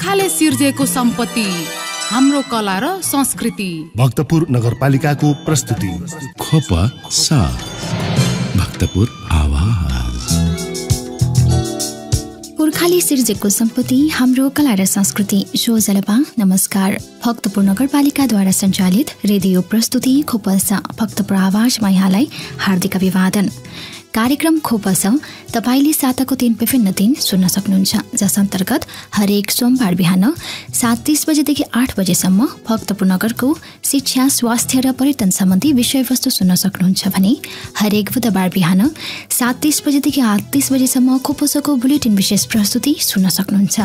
पुर्खाले सिर्जेको सम्पत्ति, हाम्रो कला र संस्कृति। भक्तपुर नगरपालिकाको प्रस्तुति खोप साथ भक्तपुर आवाज। पुर्खाले सिर्जेको सम्पत्ति, हाम्रो कला र संस्कृति। सोझलपा नमस्कार। भक्तपुर नगरपालिकाद्वारा सञ्चालित रेडियो प्रस्तुति खोपस भक्तपुर आवाजमा यहाँलाई हार्दिक अभिवादन। कार्यक्रम खोपस तपाईले साताको 3 विभिन्न दिन सुन्न सक्नुहुन्छ, जस अन्तर्गत हरेक सोमबार बिहान 7:30 बजेदेखि 8 बजेसम्म भक्तपुर नगरको शिक्षा, स्वास्थ्य र पर्यटन सम्बन्धी विषयवस्तु सुन्न सक्नुहुन्छ भने हरेक बुधबार बिहान 7:30 बजेदेखि 8:30 बजेसम्म खोपसको बुलेटिन विशेष प्रस्तुति सुन्न सक्नुहुन्छ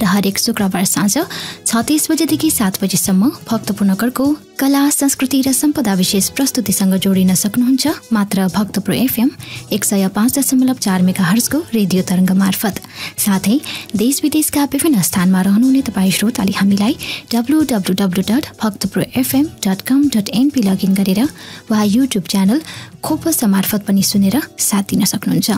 र हरेक शुक्रबार साँझ 6:30 बजेदेखि 7 बजेसम्म भक्तपुर नगरको कला, संस्कृति र सम्पदा विशेष प्रस्तुतिसँग जोडिन सक्नुहुन्छ मात्र भक्तपुर FM 105.4 मेगाहर्जको रेडियो तरङ्ग मार्फत। साथै देश विदेशका विभिन्न स्थानमा रहनुहुने तपाईँ श्रोताले हामीलाई www.bhaktapurfm.com.np लगइन गरेर वा युट्युब च्यानल खोपस मार्फत पनि सुनेर साथ दिन सक्नुहुन्छ।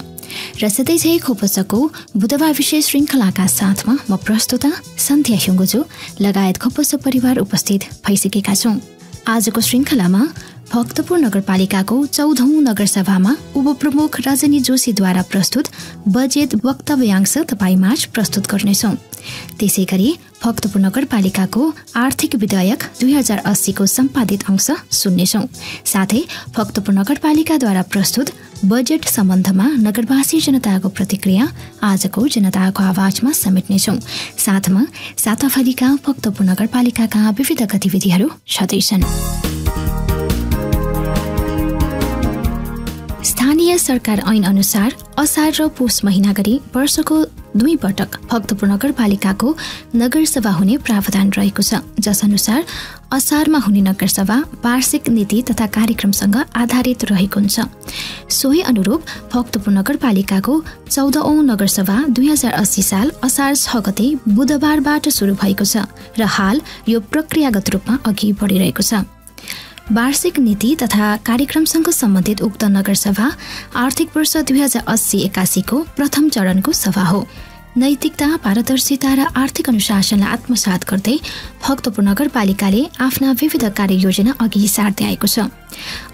र सधैँझै खोपसको बुधबार विशेष श्रृङ्खलाका साथमा म प्रस्तुता सन्ध्या ह्युङ्गोजो लगायत खोपस परिवार उपस्थित भइसकेका छौँ। आजको श्रृङ्खलामा भक्तपुर नगरपालिकाको 14औं नगरसभामा उपप्रमुख रजनी जोशीद्वारा प्रस्तुत बजेट वक्तव्यांश तपाईमाझ प्रस्तुत गर्नेछौँ। त्यसै गरी भक्तपुर नगरपालिकाको आर्थिक विधेयक 2080 को सम्पादित अंश सुन्नेछौँ। साथै भक्तपुर नगरपालिकाद्वारा प्रस्तुत बजेट सम्बन्धमा नगरवासी जनताको प्रतिक्रिया आजको जनताको आवाजमा समेट्नेछौँ। साथमा साताभरिका भक्तपुर नगरपालिकाका विविध गतिविधिहरू छँदैछन्। स्थानीय सरकार ऐन अनुसार असार र पुष महिना गरी वर्षको 2 पटक भक्तपुर नगरपालिकाको नगरसभा हुने प्रावधान रहेको छ, जस अनुसार असारमा हुने नगरसभा वार्षिक नीति तथा कार्यक्रमसँग आधारित रहेको हुन्छ। सोही अनुरूप भक्तपुर नगरपालिकाको 14औं नगरसभा 2080 साल असार 6 गते बुधबारबाट सुरु भएको छ र हाल यो प्रक्रियागत रूपमा अघि बढिरहेको छ। वार्षिक नीति तथा कार्यक्रमसँग सम्बन्धित उक्त नगरसभा आर्थिक वर्ष 2080-81 को प्रथम चरणको सभा हो। नैतिकता, पारदर्शिता र आर्थिक अनुशासनलाई आत्मसात गर्दै भक्तपुर नगरपालिकाले आफ्ना विविध कार्ययोजना अघि सार्दै आएको छ।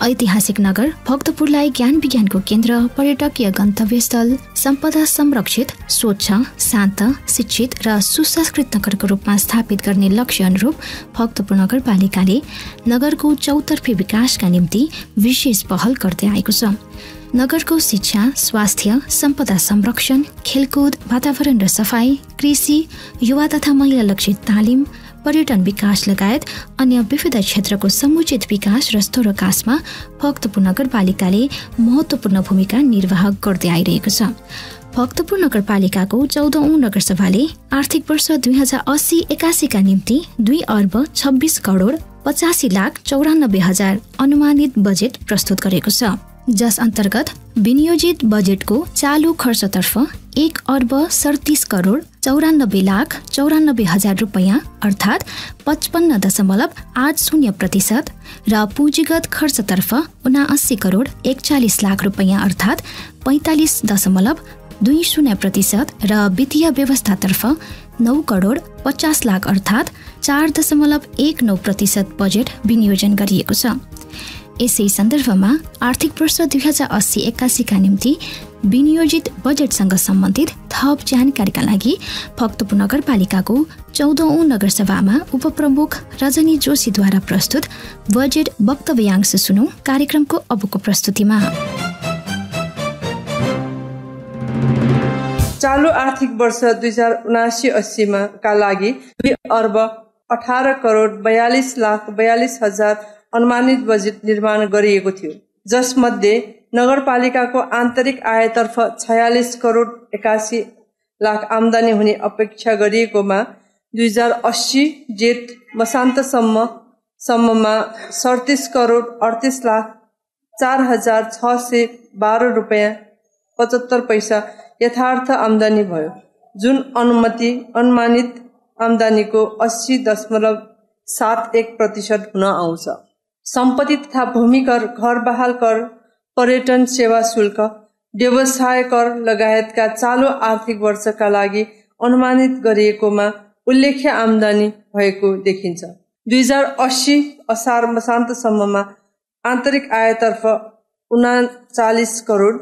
ऐतिहासिक नगर भक्तपुरलाई ज्ञान विज्ञानको केन्द्र, पर्यटकीय गन्तव्यस्थल, सम्पदा संरक्षित, स्वच्छ, शान्त, शिक्षित र सुसंस्कृत नगरको रूपमा स्थापित गर्ने लक्ष्य अनुरूप भक्तपुर नगरपालिकाले नगरको चौतर्फी विकासका निम्ति विशेष पहल गर्दै आएको छ। नगरको शिक्षा, स्वास्थ्य, सम्पदा संरक्षण, खेलकुद, वातावरण र सफाई, कृषि, युवा तथा महिला लक्षित तालिम, पर्यटन विकास लगायत अन्य विविध क्षेत्रको समुचित विकास र स्तरोकासमा भक्तपुर नगरपालिकाले महत्त्वपूर्ण भूमिका निर्वाह गर्दै आइरहेको छ। भक्तपुर नगरपालिकाको 14औं नगरसभाले आर्थिक वर्ष 2080-81 का निम्ति 2 अर्ब 26 करोड 85 लाख 94 हजार अनुमानित बजेट प्रस्तुत गरेको छ, जस अन्तर्गत विनियोजित बजेटको चालु खर्चतर्फ 1 अर्ब 37 करोड 94 लाख 94 हजार रुपैयाँ अर्थात् 55.80% र पुँजीगत खर्चतर्फ 79 करोड 41 लाख रुपैयाँ अर्थात् 45.20% र वित्तीय व्यवस्थातर्फ 9 करोड 50 लाख अर्थात् 4.19% बजेट विनियोजन गरिएको छ। यसै सन्दर्भमा आर्थिक वर्ष 2080-81 का निम्ति विनियोजित बजेटसँग सम्बन्धित थप जानकारीका लागि भक्तपुर नगरपालिकाको 14औं नगरसभामा उपप्रमुख रजनी जोशीद्वारा प्रस्तुत बजेट वक्तव्यांश सुनौं कार्यक्रमको अबको प्रस्तुतिमा। चालु आर्थिक वर्ष 2079-80 का लागि 2 अर्ब 18 करोड 42 लाख 42 हजार अनुमानित बजेट निर्माण गरिएको थियो, जसमध्ये नगरपालिकाको आन्तरिक आयतर्फ 46 करोड 81 लाख आम्दानी हुने अपेक्षा गरिएकोमा 2080 जेठ मसान्तसम्ममा 37 करोड 38 लाख 4,612 रुपैयाँ 75 पैसा यथार्थ आम्दानी भयो, जुन अनुमानित आम्दानीको 80.71% हुन आउँछ। सम्पत्ति तथा भूमि कर, घर बहाल कर, पर्यटन सेवा शुल्क, व्यवसाय कर लगायतका चालु आर्थिक वर्षका लागि अनुमानित गरिएकोमा उल्लेख्य आम्दानी भएको देखिन्छ। 2080 असार मसान्तसम्ममा आन्तरिक आयतर्फ 39 करोड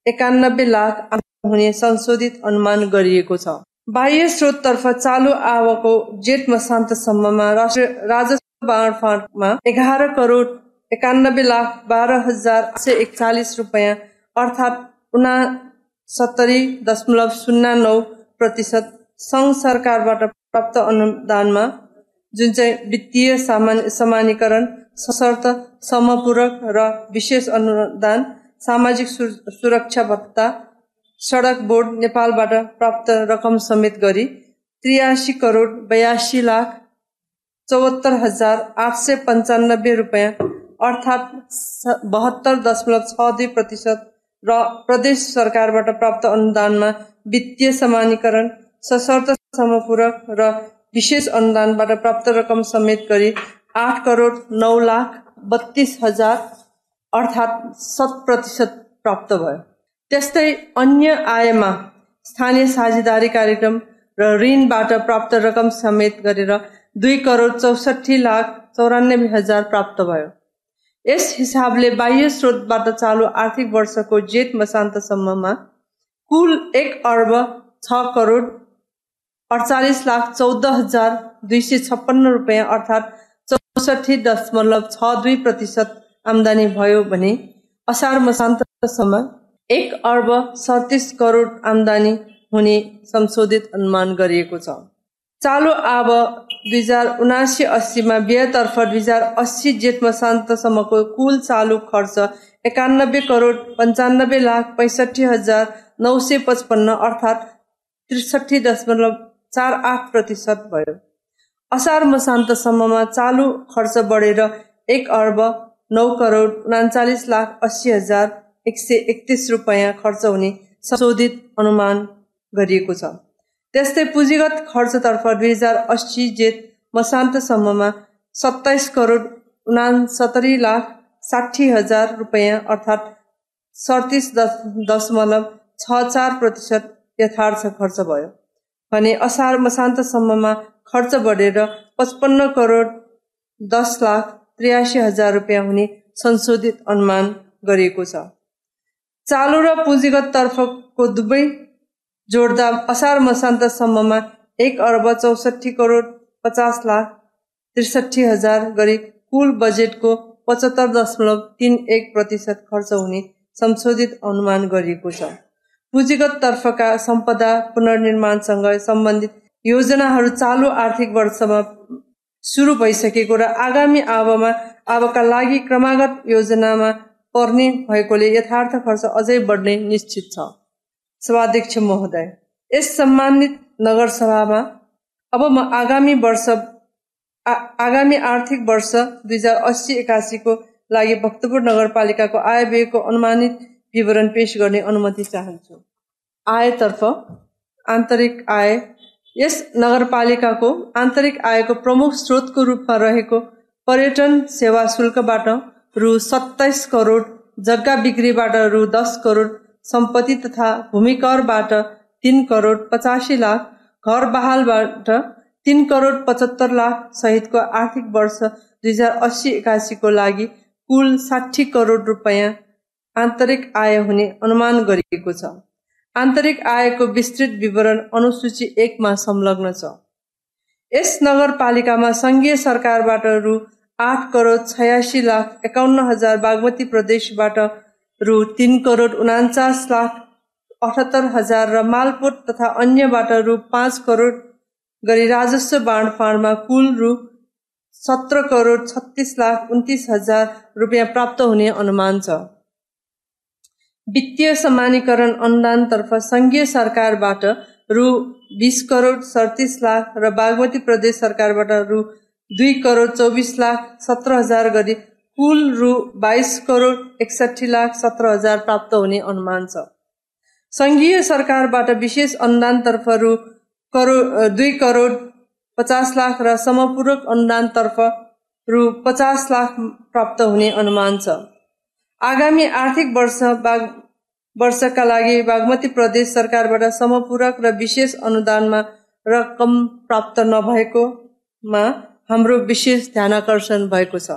91 लाख हुने संशोधित अनुमान गरिएको छ। बाह्य स्रोततर्फ चालु आवकको जेठ मसान्तसम्ममा राजस्व बाँडफाँडमा 11 करोड 91 लाख 12,841 रुपैयाँ अर्थात् 69.09% सङ्घ सरकारबाट प्राप्त अनुदानमा, जुन चाहिँ वित्तीय समानीकरण, सशर्त समपूरक र विशेष अनुदान, सामाजिक सुरक्षा भत्ता, सडक बोर्ड नेपालबाट प्राप्त रकम समेत गरी 83 करोड 82 लाख 74,895 रुपैयाँ अर्थात् 72.62% र प्रदेश सरकारबाट प्राप्त अनुदानमा वित्तीय समानीकरण, सशर्त समपूरक र विशेष अनुदानबाट प्राप्त रकम समेत गरी 8 करोड 9 लाख 32,000 अर्थात् 7% प्राप्त भयो। त्यस्तै अन्य आयमा स्थानीय साझेदारी कार्यक्रम र ऋणबाट प्राप्त रकम समेत गरेर 2 करोड 64 लाख 94,000 प्राप्त भयो। यस हिसाबले बाह्य स्रोतबाट चालु आर्थिक वर्षको जेठ मसान्तसम्ममा कुल 1 अर्ब 6 करोड 48 लाख 14,256 रुपैयाँ अर्थात् 64.62% आम्दानी भयो भने असार मसान्तसम्म 1 अर्ब 37 करोड आम्दानी हुने संशोधित अनुमान गरिएको छ। चालु आब 2079-80 मा व्ययतर्फ 2080 जेठ मसान्तसम्मको कुल चालु खर्च 91 करोड 95 लाख 65,955 अर्थात् 63.48% भयो। असार मसान्तसम्ममा चालु खर्च बढेर 1 अर्ब 9 करोड 39 लाख 80,131 रुपैयाँ खर्च हुने संशोधित अनुमान गरिएको छ। त्यस्तै पुँजीगत खर्चतर्फ 2080 जेठ मसान्तसम्ममा 27 करोड 69 लाख 60,000 रुपैयाँ अर्थात् 37.64% यथार्थ खर्च भयो भने असार मसान्तसम्ममा खर्च बढेर 55 करोड 10 लाख 83,000 रुपैयाँ हुने संशोधित अनुमान गरिएको छ। चालु र पुँजीगत तर्फको दुवै जोड्दा असार मसान्तसम्ममा 1 अर्ब 64 करोड 50 लाख 63,000 गरी कुल बजेटको 75.31% खर्च हुने संशोधित अनुमान गरिएको छ। पुँजीगत तर्फका सम्पदा पुनर्निर्माणसँग सम्बन्धित योजनाहरू चालु आर्थिक वर्षमा सुरु भइसकेको र आगामी आवका लागि क्रमागत योजनामा पर्ने भएकोले यथार्थ खर्च अझै बढ्ने निश्चित छ। सभाध्यक्ष महोदय, यस सम्मानित नगरसभामा अब म आगामी आर्थिक वर्ष 2080-81 को लागि भक्तपुर नगरपालिकाको आय व्ययको अनुमानित विवरण पेश गर्ने अनुमति चाहन्छु। आयतर्फ आन्तरिक आय यस नगरपालिकाको आन्तरिक आयको प्रमुख स्रोतको रूपमा रहेको पर्यटन सेवा शुल्कबाट रु 27 करोड, जग्गा बिक्रीबाट रु 10 करोड, सम्पत्ति तथा भूमिकरबाट 3 करोड 85 लाख, घर बहालबाट 3 करोड 75 लाख सहितको आर्थिक वर्ष 2080-81 को लागि कुल 60 करोड रुपैयाँ आन्तरिक आय हुने अनुमान गरिएको छ। आन्तरिक आयको विस्तृत विवरण अनुसूची 1 मा संलग्न छ। यस नगरपालिकामा संघीय सरकारबाट रु 8 करोड 86 लाख 51,000, बागमती प्रदेशबाट रु 3 करोड 49 लाख 78,000 र मालपोत तथा अन्यबाट रु 5 करोड गरी राजस्व बाँडफाँडमा कुल रु 17 करोड 36 लाख 29,000 रुपैयाँ प्राप्त हुने अनुमान छ। वित्तीय समानीकरण अनुदानतर्फ संघीय सरकारबाट रु 20 करोड 37 लाख र बागमती प्रदेश सरकारबाट रु 2 करोड 24 लाख 17,000 गरी कुल रु 22 करोड 61 लाख 17,000 प्राप्त हुने अनुमान छ। संघीय सरकारबाट विशेष अनुदानतर्फ रु 2 करोड 50 लाख र समपूरक अनुदानतर्फ रु 50 लाख प्राप्त हुने अनुमान छ। आगामी आर्थिक वर्षका लागि बागमती प्रदेश सरकारबाट समपूरक र विशेष अनुदानमा रकम प्राप्त नभएकोमा हाम्रो विशेष ध्यानाकर्षण भएको छ।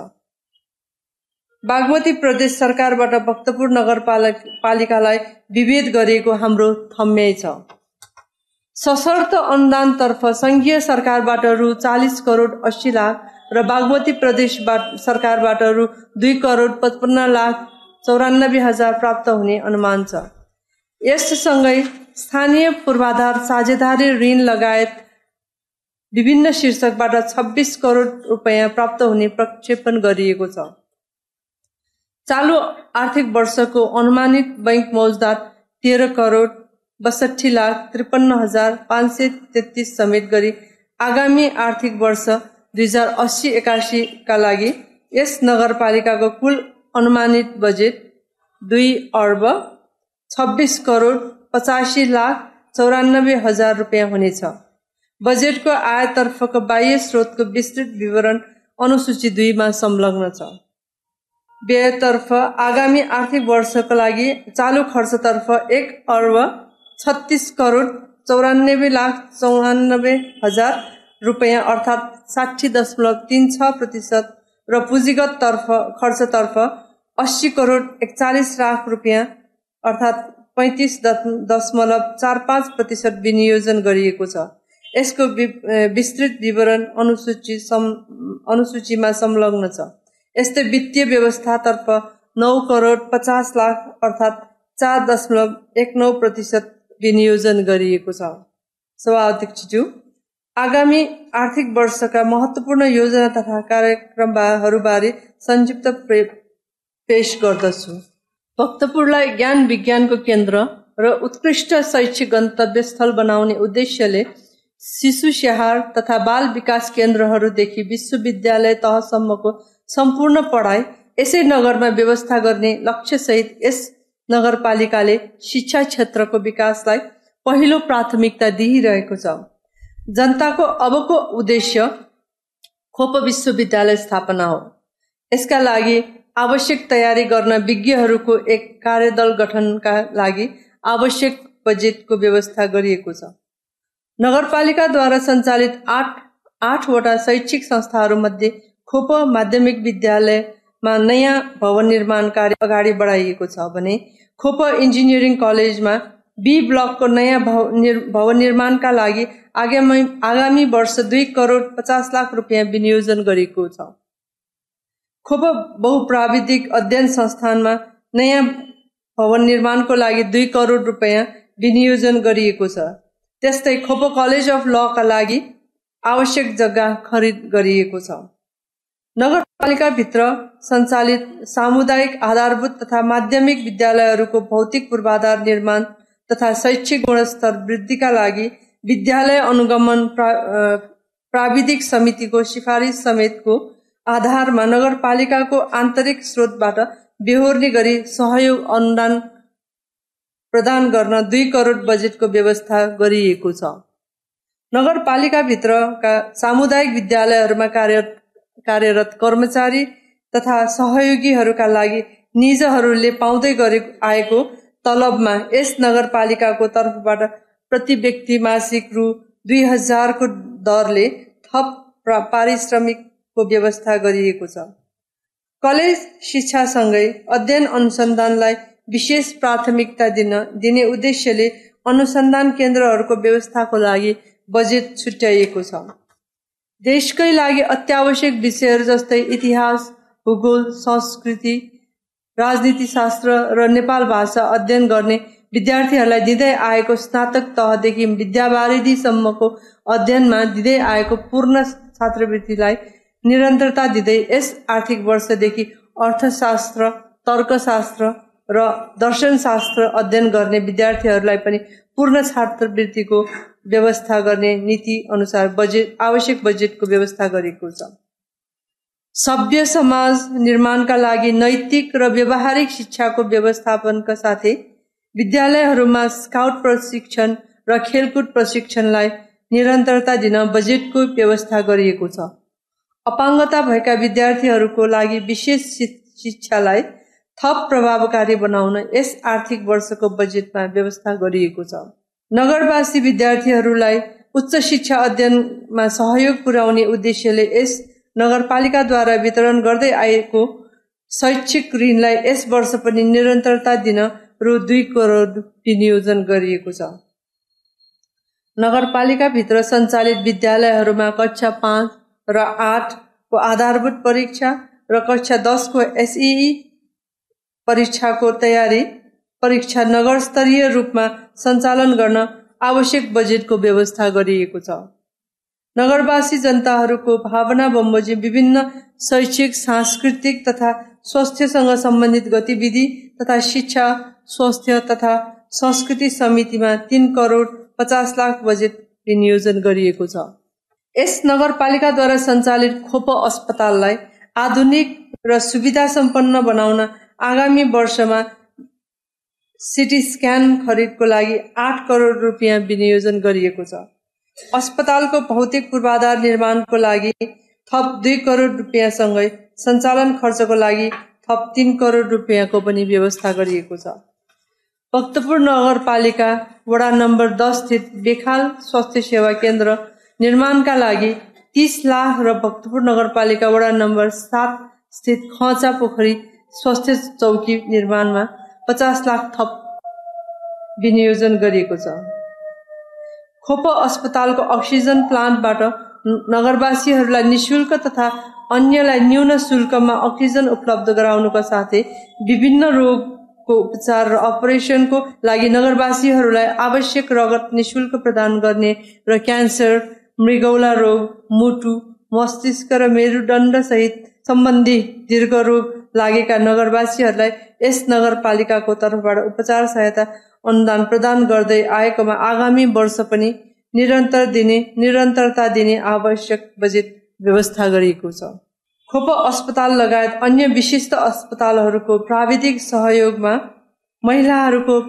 बागमती प्रदेश सरकारबाट भक्तपुर नगरपालिकालाई विभेद गरिएको हाम्रो ठम्याइ छ। सशर्त अनुदानतर्फ संघीय सरकारबाट रु 40 करोड 80 लाख र बागमती प्रदेश सरकारबाट रु 2 करोड 55 लाख 94 हजार प्राप्त हुने अनुमान छ। यससँगै स्थानीय पूर्वाधार साझेदारी ऋण लगायत विभिन्न शीर्षकबाट 26 करोड रुपैयाँ प्राप्त हुने प्रक्षेपण गरिएको छ। चालू आर्थिक वर्षको अनुमानित बैंक मौजदात 13 करोड 62 लाख 53 हजार 533 समेत गरी आगामी आर्थिक वर्ष 2080-81 का लागि यस नगरपालिकाको कुल अनुमानित बजेट 2 अर्ब 26 करोड 85 लाख 94 हजार रुपैयाँ हुनेछ। बजेटको आयतर्फको बाह्य स्रोतको विस्तृत विवरण अनुसूची 2 मा संलग्न छ। व्ययतर्फ आगामी आर्थिक वर्षको लागि चालू खर्चतर्फ 1 अर्ब 36 करोड 94 लाख 94 हजार रुपैयाँ अर्थात् 60.36% र पुँजीगत खर्चतर्फ 80 करोड 41 लाख रुपैयाँ अर्थात् 35.45% विनियोजन गरिएको छ। यसको विस्तृत विवरण अनुसूचीमा संलग्न छ। यस्तै वित्तीय व्यवस्थातर्फ 9 करोड 50 लाख अर्थात् 4.19% विनियोजन गरिएको छ। सभाध्यक्षज्यू, आगामी आर्थिक वर्षका महत्त्वपूर्ण योजना तथा कार्यक्रमहरूबारे संक्षिप्त पेश गर्दछु। भक्तपुरलाई ज्ञान विज्ञानको केन्द्र र उत्कृष्ट शैक्षिक गन्तव्य स्थल बनाउने उद्देश्यले शिशु स्याहार तथा बाल विकास केन्द्रहरूदेखि विश्वविद्यालय तहसम्मको सम्पूर्ण पढाइ यसै नगरमा व्यवस्था गर्ने लक्ष्यसहित यस नगरपालिकाले शिक्षा क्षेत्रको विकासलाई पहिलो प्राथमिकता दिइरहेको छ। जनताको अबको उद्देश्य खोप विश्वविद्यालय स्थापना हो। यसका लागि आवश्यक तयारी गर्न विज्ञहरूको एक कार्यदल गठनका लागि आवश्यक बजेटको व्यवस्था गरिएको छ। नगरपालिकाद्वारा सञ्चालित 8 वटा शैक्षिक संस्थाहरूमध्ये खोप माध्यमिक विद्यालयमा नयाँ भवन निर्माण कार्य अगाडि बढाइएको छ भने खोप इन्जिनियरिङ कलेजमा बी ब्लकको नयाँ भवन निर्माणका लागि आगामी वर्ष 2 करोड 50 लाख रुपैयाँ विनियोजन गरिएको छ। खोप बहुप्राविधिक अध्ययन संस्थानमा नयाँ भवन निर्माणको लागि 2 करोड रुपैयाँ विनियोजन गरिएको छ। त्यस्तै खोप कलेज अफ लका लागि आवश्यक जग्गा खरिद गरिएको छ। नगरपालिकाभित्र सञ्चालित सामुदायिक आधारभूत तथा माध्यमिक विद्यालयहरूको भौतिक पूर्वाधार निर्माण तथा शैक्षिक गुणस्तर वृद्धिका लागि विद्यालय अनुगमन प्राविधिक समितिको सिफारिस समेतको आधारमा नगरपालिकाको आन्तरिक स्रोतबाट बेहोर्ने गरी सहयोग अनुदान प्रदान गर्न 2 करोड बजेटको व्यवस्था गरिएको छ। नगरपालिकाभित्रका सामुदायिक विद्यालयहरूमा कार्यरत कर्मचारी तथा सहयोगीहरूका लागि निजहरूले पाउँदै आएको तलबमा यस नगरपालिकाको तर्फबाट प्रति व्यक्ति मासिक रु 2000 को दरले थप पारिश्रमिकको व्यवस्था गरिएको छ। कलेज शिक्षासँगै अध्ययन अनुसन्धानलाई विशेष प्राथमिकता दिने उद्देश्यले अनुसन्धान केन्द्रहरूको व्यवस्थाको लागि बजेट छुट्याइएको छ। देशकै लागि अत्यावश्यक विषयहरू जस्तै इतिहास, भूगोल, संस्कृति, राजनीतिशास्त्र र नेपाल भाषा अध्ययन गर्ने विद्यार्थीहरूलाई दिँदै आएको स्नातक तहदेखि विद्यावारिधीसम्मको अध्ययनमा दिँदै आएको पूर्ण छात्रवृत्तिलाई निरन्तरता दिँदै यस आर्थिक वर्षदेखि अर्थशास्त्र, तर्कशास्त्र र दर्शनशास्त्र अध्ययन गर्ने विद्यार्थीहरूलाई पनि पूर्ण छात्रवृत्तिको व्यवस्था गर्ने नीति अनुसार आवश्यक बजेटको व्यवस्था गरिएको छ। सभ्य समाज निर्माणका लागि नैतिक र व्यावहारिक शिक्षाको व्यवस्थापनका साथै विद्यालयहरूमा स्काउट प्रशिक्षण र खेलकुद प्रशिक्षणलाई निरन्तरता दिन बजेटको व्यवस्था गरिएको छ। अपाङ्गता भएका विद्यार्थीहरूको लागि विशेष शिक्षालाई थप प्रभावकारी बनाउन यस आर्थिक वर्षको बजेटमा व्यवस्था गरिएको छ। नगरवासी विद्यार्थीहरूलाई उच्च शिक्षा अध्ययनमा सहयोग पुर्याउने उद्देश्यले यस नगरपालिकाद्वारा वितरण गर्दै आएको शैक्षिक ऋणलाई यस वर्ष पनि निरन्तरता दिन रु 2 करोड विनियोजन गरिएको छ। नगरपालिकाभित्र सञ्चालित विद्यालयहरूमा कक्षा 5 र 8 को आधारभूत परीक्षा र कक्षा 10 को एसईई परीक्षाको तयारी परीक्षा नगर स्तरीय रूपमा सञ्चालन गर्न आवश्यक बजेटको व्यवस्था गरिएको छ। नगरवासी जनताहरूको भावना बमोजिम विभिन्न शैक्षिक, सांस्कृतिक तथा स्वास्थ्यसँग सम्बन्धित गतिविधि तथा शिक्षा, स्वास्थ्य तथा संस्कृति समितिमा 3 करोड 50 लाख बजेट विनियोजन गरिएको छ। यस नगरपालिकाद्वारा सञ्चालित खोप अस्पताललाई आधुनिक र सुविधा सम्पन्न बनाउन आगामी वर्षमा सिटी स्क्यान खरिदको लागि 8 करोड रुपियाँ विनियोजन गरिएको छ। अस्पतालको भौतिक पूर्वाधार निर्माणको लागि थप 2 करोड रुपियाँसँगै सञ्चालन खर्चको लागि थप 3 करोड रुपियाँको पनि व्यवस्था गरिएको छ। भक्तपुर नगरपालिका वडा नम्बर 10 स्थित बेखाल स्वास्थ्य सेवा केन्द्र निर्माणका लागि 30 लाख र भक्तपुर नगरपालिका वडा नम्बर 7 स्थित खचा पोखरी स्वास्थ्य चौकी निर्माणमा 50 लाख थप विनियोजन गरिएको छ। खोप अस्पतालको अक्सिजन प्लान्टबाट नगरवासीहरूलाई निशुल्क तथा अन्यलाई न्यून शुल्कमा अक्सिजन उपलब्ध गराउनुका साथै विभिन्न रोगको उपचार र अपरेसनको लागि नगरवासीहरूलाई आवश्यक रगत निशुल्क प्रदान गर्ने र क्यान्सर, मृगौला रोग, मुटु, मस्तिष्क र मेरुदण्ड सहित सम्बन्धी दीर्घ रोग लागेका नगरवासीहरूलाई यस नगरपालिकाको तर्फबाट उपचार सहायता अनुदान प्रदान गर्दै आएकोमा आगामी वर्ष पनि निरन्तरता दिने आवश्यक बजेट व्यवस्था गरिएको छ। खोप अस्पताल लगायत अन्य विशिष्ट अस्पतालहरूको प्राविधिक सहयोगमा महिलाहरूको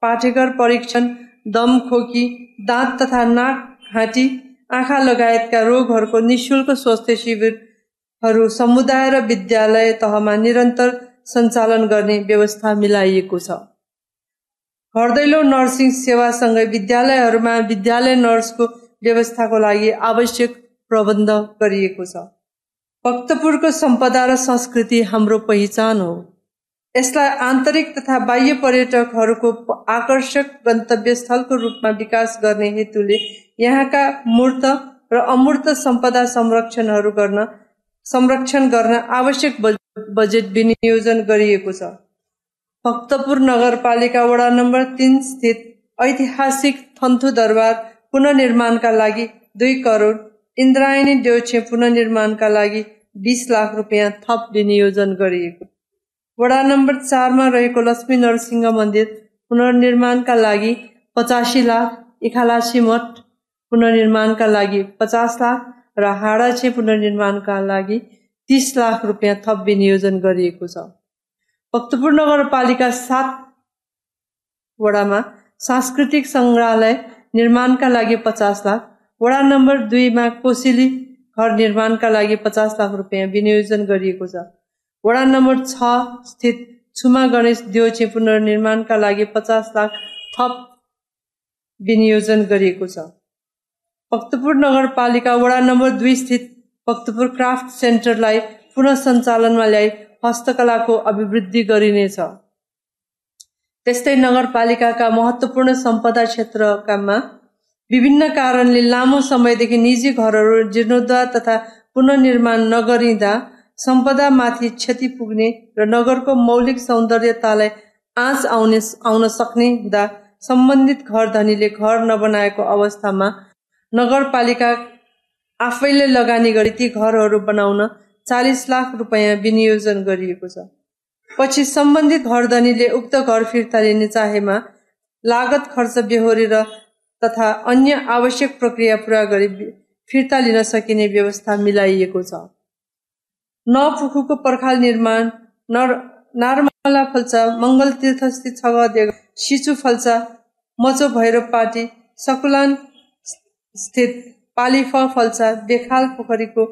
पाठेघर परीक्षण, दम, खोकी, दाँत तथा नाक, घाँटी, आँखा लगायतका रोगहरूको निशुल्क स्वास्थ्य शिविरहरू समुदाय र विद्यालय तहमा निरन्तर सञ्चालन गर्ने व्यवस्था मिलाइएको छ। घरदैलो नर्सिङ सेवासँगै विद्यालयहरूमा विद्यालय नर्सको व्यवस्थाको लागि आवश्यक प्रबन्ध गरिएको छ। भक्तपुरको सम्पदा र संस्कृति हाम्रो पहिचान हो। यसलाई आन्तरिक तथा बाह्य पर्यटकहरूको आकर्षक गन्तव्य स्थलको रूपमा विकास गर्ने हेतुले यहाँका मूर्त र अमूर्त सम्पदा संरक्षण गर्न आवश्यक बजेट विनियोजन गरिएको छ। भक्तपुर नगरपालिका वडा नम्बर 3 स्थित ऐतिहासिक थन्थु दरबार पुनर्निर्माणका लागि 2 करोड, इन्द्रायणी देउछे पुनर्निर्माणका लागि 20 लाख रुपियाँ थप विनियोजन गरिएको। वडा नम्बर 4 मा रहेको लक्ष्मी नरसिंह मन्दिर पुनर्निर्माणका लागि 85 लाख, इखालासी मठ पुनर्निर्माणका लागि 50 लाख र हाडाछे पुनर्निर्माणका लागि 30 लाख रुपियाँ थप विनियोजन गरिएको छ। भक्तपुर नगरपालिका 7 वडामा सांस्कृतिक संग्रहालय निर्माणका लागि 50 लाख, वडा नम्बर 2 मा कोसिली घर निर्माणका लागि 50 लाख रुपियाँ विनियोजन गरिएको छ। वडा नम्बर 6 स्थित छुमा गणेश देउछे पुनर्निर्माणका लागि 50 लाख थप विनियोजन गरिएको छ। भक्तपुर नगरपालिका वडा नम्बर 2 स्थित भक्तपुर क्राफ्ट सेन्टरलाई पुनः सञ्चालनमा ल्याई हस्तकलाको अभिवृद्धि गरिनेछ। त्यस्तै नगरपालिकाका महत्त्वपूर्ण सम्पदा क्षेत्रकामा विभिन्न कारणले लामो समयदेखि निजी घरहरू जीर्णोद्धार तथा पुनर्निर्माण नगरिँदा सम्पदामाथि क्षति पुग्ने र नगरको मौलिक सौन्दर्यतालाई आँच आउन सक्ने हुँदा सम्बन्धित घर धनीले घर नबनाएको अवस्थामा नगरपालिका आफैले लगानी गरी ती घरहरू बनाउन 40 लाख रुपियाँ विनियोजन गरिएको छ। पछि सम्बन्धित घर धनीले उक्त घर फिर्ता लिने चाहेमा लागत खर्च बेहोरेर तथा अन्य आवश्यक प्रक्रिया पूरा गरी फिर्ता लिन सकिने व्यवस्था मिलाइएको छ। नपुखुको पर्खाल निर्माण, नारमला फल्चा, मङ्गल तीर्थस्थित छगदेव, सिचु फल्चा, मचो भैरव पाटी, सकुलान स्थित पालिफ फल्चा, बेखाल पोखरीको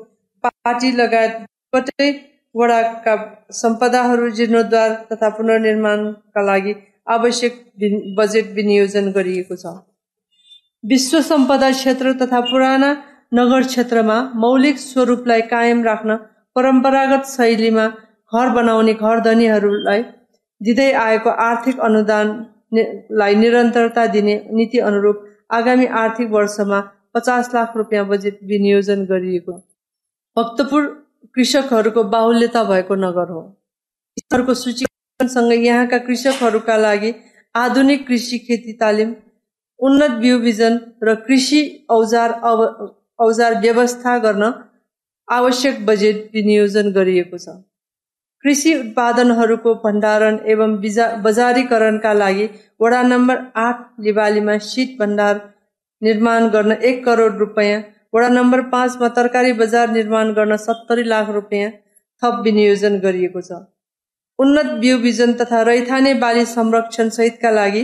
पाटी लगायत कतै वडाका सम्पदाहरू जीर्णोद्धार तथा पुनर्निर्माणका लागि आवश्यक बजेट विनियोजन गरिएको छ। विश्व सम्पदा क्षेत्र तथा पुराना नगर क्षेत्रमा मौलिक स्वरूपलाई कायम राख्न परम्परागत शैलीमा घर बनाउने घरधनीहरूलाई दिँदै आएको आर्थिक अनुदानलाई निरन्तरता दिने नीति अनुरूप आगामी आर्थिक वर्षमा 50 लाख रुपियाँ बजेट विनियोजन गरिएको। भक्तपुर कृषकहरूको बाहुल्यता भएको नगर हो। स्तरको सूचीकरणसँगै यहाँका कृषकहरूका लागि आधुनिक कृषि खेती तालिम, उन्नत बिउ बिजन र कृषि औजार व्यवस्था गर्न आवश्यक बजेट विनियोजन गरिएको छ। कृषि उत्पादनहरूको भण्डारण एवं बजारीकरणका लागि वडा नम्बर 8 लिबालीमा शीत भण्डार निर्माण गर्न 1 करोड रुपियाँ, वडा नम्बर 5 मा तरकारी बजार निर्माण गर्न 70 लाख रुपियाँ थप विनियोजन गरिएको छ। उन्नत बिउ बिजन तथा रैथाने बाली संरक्षण सहितका लागि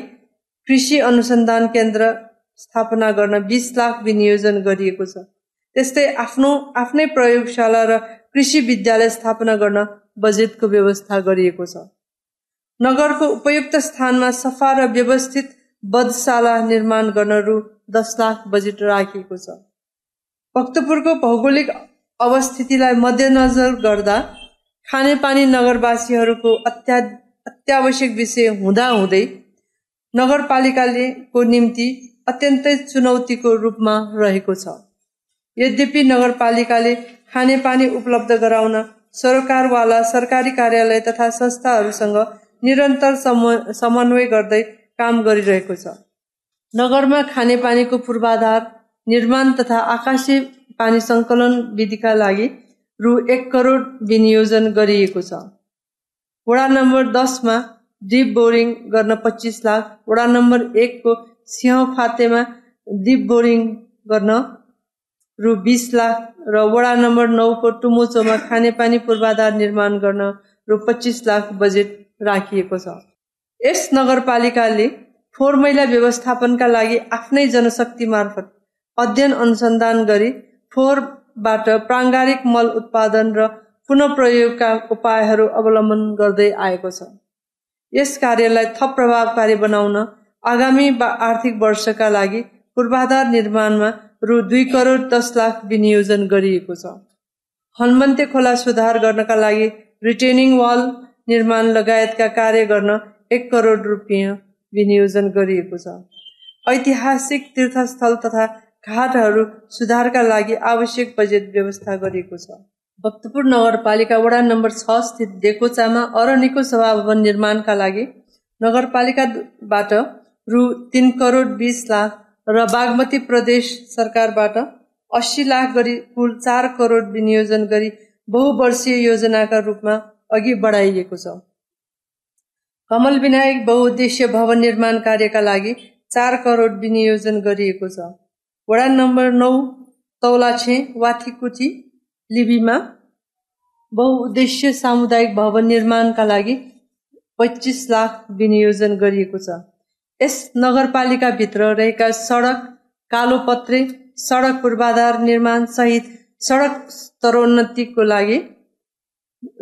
कृषि अनुसन्धान केन्द्र स्थापना गर्न 20 लाख विनियोजन गरिएको छ। त्यस्तै आफ्नै प्रयोगशाला र कृषि विद्यालय स्थापना गर्न बजेटको व्यवस्था गरिएको छ। नगरको उपयुक्त स्थानमा सफा र व्यवस्थित बधशाला निर्माण गर्न रु 10 लाख बजेट राखिएको छ। भक्तपुरको भौगोलिक अवस्थितिलाई मध्यनजर गर्दा खानेपानी नगरवासीहरूको अत्यावश्यक विषय हुँदाहुँदै नगरपालिकाको निम्ति अत्यन्तै चुनौतीको रूपमा रहेको छ। यद्यपि नगरपालिकाले खानेपानी उपलब्ध गराउन सरकारवाला सरकारी कार्यालय तथा संस्थाहरूसँग निरन्तर समन्वय गर्दै काम गरिरहेको छ। नगरमा खानेपानीको पूर्वाधार निर्माण तथा आकाशे पानी सङ्कलन विधिका लागि रु 1 करोड विनियोजन गरिएको छ। वडा नम्बर 10 मा डिप बोरिङ गर्न 25 लाख, वडा नम्बर 1 को सिंहफातेमा डिप बोरिङ गर्न रु 20 लाख र वडा नम्बर 9 को टुमोचोमा खानेपानी पूर्वाधार निर्माण गर्न रु 25 लाख बजेट राखिएको छ। यस नगरपालिकाले फोहोर मैला व्यवस्थापनका लागि आफ्नै जनशक्ति मार्फत अध्ययन अनुसन्धान गरी फोहोरबाट प्राङ्गारिक मल उत्पादन र पुनः प्रयोगका उपायहरू अवलम्बन गर्दै आएको छ। यस कार्यलाई थप प्रभावकारी बनाउन आगामी आर्थिक वर्षका लागि पूर्वाधार निर्माणमा रु 2 करोड 10 लाख विनियोजन गरिएको छ। हनुमन्ते खोला सुधार गर्नका लागि रिटेनिङ वाल निर्माण लगायतका कार्य गर्न 1 करोड रुपियाँ विनियोजन गरिएको छ। ऐतिहासिक तीर्थस्थल तथा घाटहरू सुधारका लागि आवश्यक बजेट व्यवस्था गरिएको छ। भक्तपुर नगरपालिका वडा नम्बर 6 स्थित डेकोचामा अरनिको सभाभवन निर्माणका लागि नगरपालिकाबाट रु 3 करोड 20 लाख र बागमती प्रदेश सरकारबाट 80 लाख गरी कुल 4 करोड विनियोजन गरी बहुवर्षीय योजनाका रूपमा अघि बढाइएको छ। कमल विनायक बहुउद्देश्य भवन निर्माण कार्यका लागि 4 करोड विनियोजन गरिएको छ। वडा नम्बर 9 तौलाछे वाथीकुटी लिबीमा बहुउद्देश्य सामुदायिक भवन निर्माणका लागि 25 लाख विनियोजन गरिएको छ। यस नगरपालिकाभित्र रहेका सडक कालोपत्रे, सडक पूर्वाधार निर्माण सहित सडक स्तरोन्नतिको लागि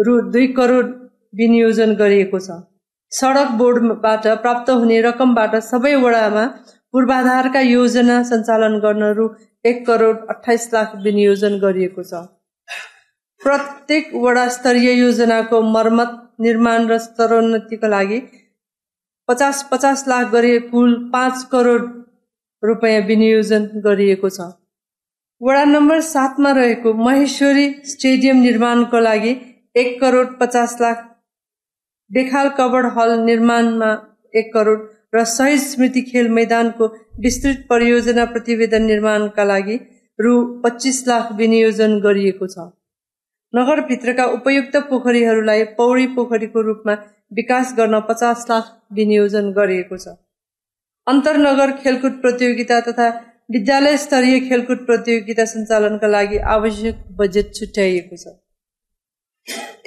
रु 2 करोड विनियोजन गरिएको छ। सडक बोर्डबाट प्राप्त हुने रकमबाट सबै वडामा पूर्वाधारका योजना सञ्चालन गर्न रु 1 करोड 28 लाख विनियोजन गरिएको छ। प्रत्येक वडा स्तरीय योजनाको मर्मत, निर्माण र स्तरोन्नतिका लागि 50 लाख गरी कुल 5 करोड रुपियाँ विनियोजन गरिएको छ। वडा नम्बर 7 मा रहेको महेश्वरी स्टेडियम निर्माणको लागि 1 करोड 50 लाख, देखाल कबड हल निर्माणमा 1 करोड र शहीद स्मृति खेल मैदानको विस्तृत परियोजना प्रतिवेदन निर्माणका लागि रु 25 लाख विनियोजन गरिएको छ। नगरभित्रका उपयुक्त पोखरीहरूलाई पौडी पोखरीको रूपमा विकास गर्न 50 लाख विनियोजन गरिएको छ। अन्तर्नगर खेलकुद प्रतियोगिता तथा विद्यालय स्तरीय खेलकुद प्रतियोगिता सञ्चालनका लागि आवश्यक बजेट छुट्याइएको छ।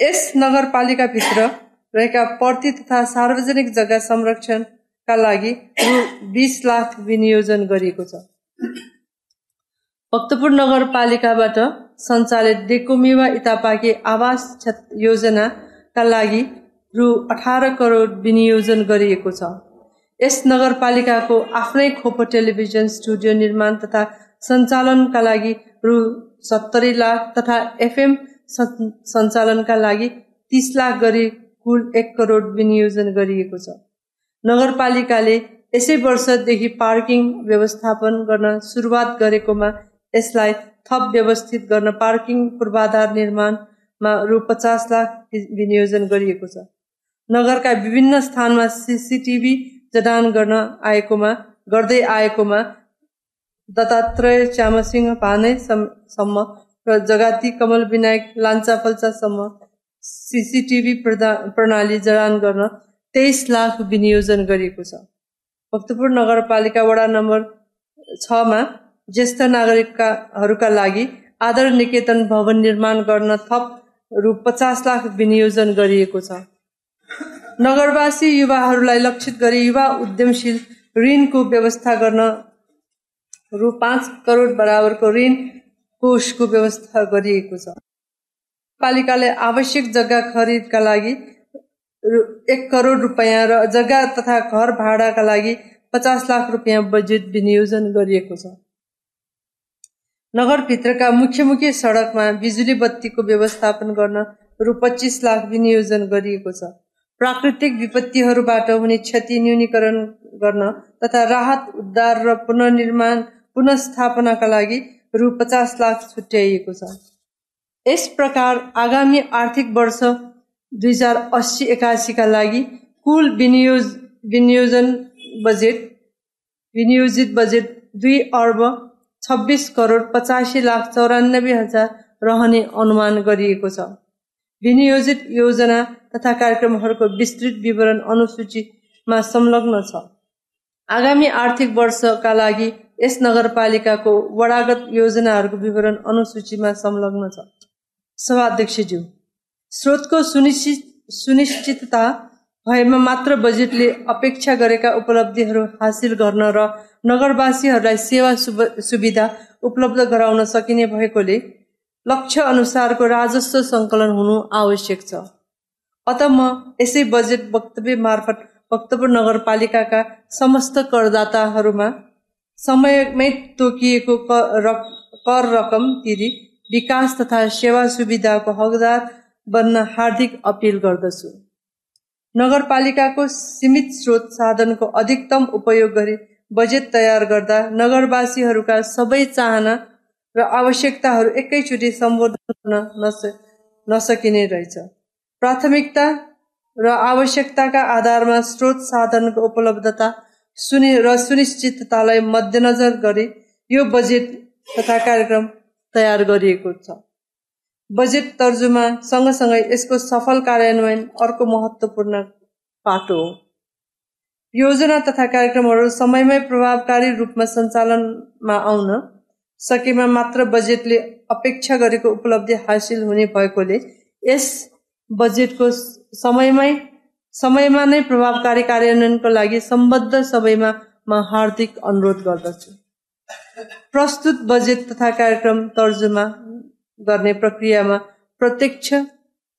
यस नगरपालिकाभित्र रहेका प्रति तथा सार्वजनिक जग्गा संरक्षणका लागि रु 20 लाख विनियोजन गरिएको छ। भक्तपुर नगरपालिकाबाट सञ्चालित डेकोमिवा इतापाके आवास योजनाका लागि रु 18 करोड विनियोजन गरिएको छ। यस नगरपालिकाको आफ्नै खोपो टेलिभिजन स्टुडियो निर्माण तथा सञ्चालनका लागि रु 70 लाख तथा एफएम सञ्चालनका लागि 30 लाख गरी कुल 1 करोड विनियोजन गरिएको छ। नगरपालिकाले यसै वर्षदेखि पार्किङ व्यवस्थापन गर्न सुरुवात गरेकोमा यसलाई थप व्यवस्थित गर्न पार्किङ पूर्वाधार निर्माणमा रु 50 लाख विनियोजन गरिएको छ। नगरका विभिन्न स्थानमा सीसीटीभी जडान गर्दै आएकोमा दत्तात्रेय च्यामसिंह पाने सम्म र जगती कमल विनायक लान्चाफल्चासम्म सीसीटीभी प्रणाली जडान गर्न 23 लाख विनियोजन गरिएको छ। भक्तपुर नगरपालिका वडा नम्बर 6 मा ज्येष्ठ नागरिकहरूका लागि आदर निकेतन भवन निर्माण गर्न थप रु 50 लाख विनियोजन गरिएको छ। नगरवासी युवाहरूलाई लक्षित गरी युवा उद्यमशील ऋणको व्यवस्था गर्न रु 5 करोड बराबरको ऋण कोषको व्यवस्था गरिएको छ। पालिकाले आवश्यक जग्गा खरिदका लागि 1 करोड रुपैयाँ र जग्गा तथा घर भाडाका लागि 50 लाख रुपैयाँ बजेट विनियोजन गरिएको छ। नगरभित्रका मुख्य सडकमा बिजुली बत्तीको व्यवस्थापन गर्न रु 25 लाख विनियोजन गरिएको छ। प्राकृतिक विपत्तिहरूबाट हुने क्षति न्यूनीकरण गर्न तथा राहत उद्धार र पुनर्स्थापनाका लागि रु 50 लाख छुट्याइएको छ। यस प्रकार आगामी आर्थिक वर्ष 2080-81 का लागि कुल विनियोजित बजेट 2 अर्ब 26 करोड 85 लाख 94 हजार रहने अनुमान गरिएको छ। विनियोजित योजना तथा कार्यक्रमहरूको विस्तृत विवरण अनुसूचीमा संलग्न छ। आगामी आर्थिक वर्षका लागि यस नगरपालिकाको वडागत योजनाहरूको विवरण अनुसूचीमा संलग्न छ। सभाध्यक्षज्यू, स्रोतको सुनिश्चितता भएमा मात्र बजेटले अपेक्षा गरेका उपलब्धिहरू हासिल गर्न र नगरवासीहरूलाई सेवा सुविधा उपलब्ध गराउन सकिने भएकोले लक्ष्य अनुसारको राजस्व सङ्कलन हुनु आवश्यक छ। अत म यसै बजेट वक्तव्य मार्फत भक्तपुर नगरपालिकाका समस्त करदाताहरूमा समयमै तोकिएको कर रकम तिरी विकास तथा सेवा सुविधाको हकदार बन्न हार्दिक अपील गर्दछु। नगरपालिकाको सीमित स्रोत साधनको अधिकतम उपयोग गरी बजेट तयार गर्दा नगरवासीहरूका सबै चाहना र आवश्यकताहरू एकैचोटि सम्बोधन गर्न नसकिने रहेछ। प्राथमिकता र आवश्यकताका आधारमा स्रोत साधनको उपलब्धता र सुनिश्चिततालाई मध्यनजर गरी यो बजेट तथा कार्यक्रम तयार गरिएको छ। बजेट तर्जुमा सँगसँगै यसको सफल कार्यान्वयन अर्को महत्त्वपूर्ण पाटो हो। योजना तथा कार्यक्रमहरू समयमै प्रभावकारी रूपमा सञ्चालनमा आउन सकेमा मात्र बजेटले अपेक्षा गरेको उपलब्धि हासिल हुने भएकोले यस बजेटको समयमा नै प्रभावकारी कार्यान्वयनको लागि सम्बद्ध सबैमा म हार्दिक अनुरोध गर्दछु। प्रस्तुत बजेट तथा कार्यक्रम तर्जुमा गर्ने प्रक्रियामा प्रत्यक्ष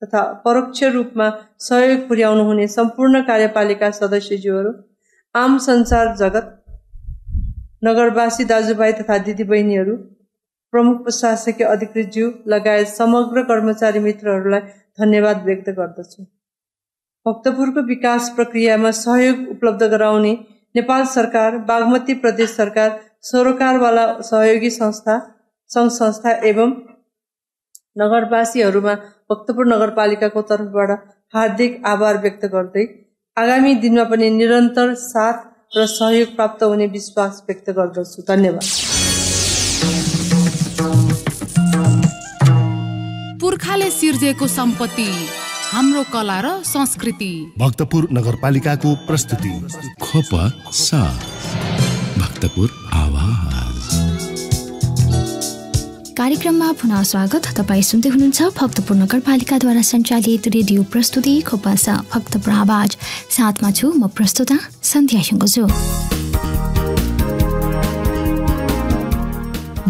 तथा परोक्ष रूपमा सहयोग पुर्याउनु हुने सम्पूर्ण कार्यपालिका सदस्यज्यूहरू, आम सञ्चार जगत, नगरवासी दाजुभाइ तथा दिदीबहिनीहरू, प्रमुख प्रशासकीय अधिकृतज्यू लगायत समग्र कर्मचारी मित्रहरूलाई धन्यवाद व्यक्त गर्दछु। भक्तपुरको विकास प्रक्रियामा सहयोग उपलब्ध गराउने नेपाल सरकार, बागमती प्रदेश सरकार, सरोकारवाला सहयोगी संस्था एवं नगरवासीहरूमा भक्तपुर नगरपालिकाको तर्फबाट हार्दिक आभार व्यक्त गर्दै आगामी दिनमा पनि निरन्तर साथ र सहयोग प्राप्त हुने विश्वास व्यक्त गर्दछु। धन्यवाद। पुर्खाले सिर्जेको सम्पत्ति, हाम्रो कला र संस्कृति। भक्तपुर नगरपालिकाको प्रस्तुति। खोप साथ, भक्तपुर आवाज। कार्यक्रममा पुनः स्वागत। तपाईँ सुन्दै हुनुहुन्छ भक्तपुर नगरपालिकाद्वारा सञ्चालित रेडियो प्रस्तुति खोपासा भक्तपुर आवाज। साथमा छु म प्रस्तुता सन्ध्या सुङ्गुजो।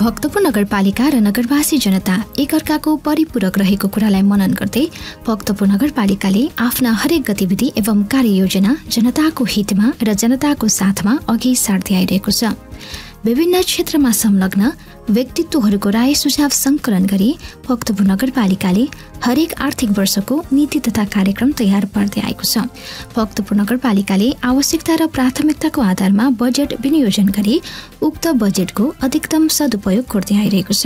भक्तपुर नगरपालिका र नगरवासी जनता एकअर्काको परिपूरक रहेको कुरालाई मनन गर्दै भक्तपुर नगरपालिकाले आफ्ना हरेक गतिविधि एवं कार्ययोजना जनताको हितमा र जनताको साथमा अघि सार्दै आइरहेको छ। विभिन्न क्षेत्रमा संलग्न व्यक्तित्वहरूको राय सुझाव संकलन गरी भक्तपुर नगरपालिकाले हरेक आर्थिक वर्षको नीति तथा कार्यक्रम तयार पार्दै आएको छ। भक्तपुर नगरपालिकाले आवश्यकता र प्राथमिकताको आधारमा बजेट विनियोजन गरी उक्त बजेटको अधिकतम सदुपयोग गर्दै आइरहेको छ।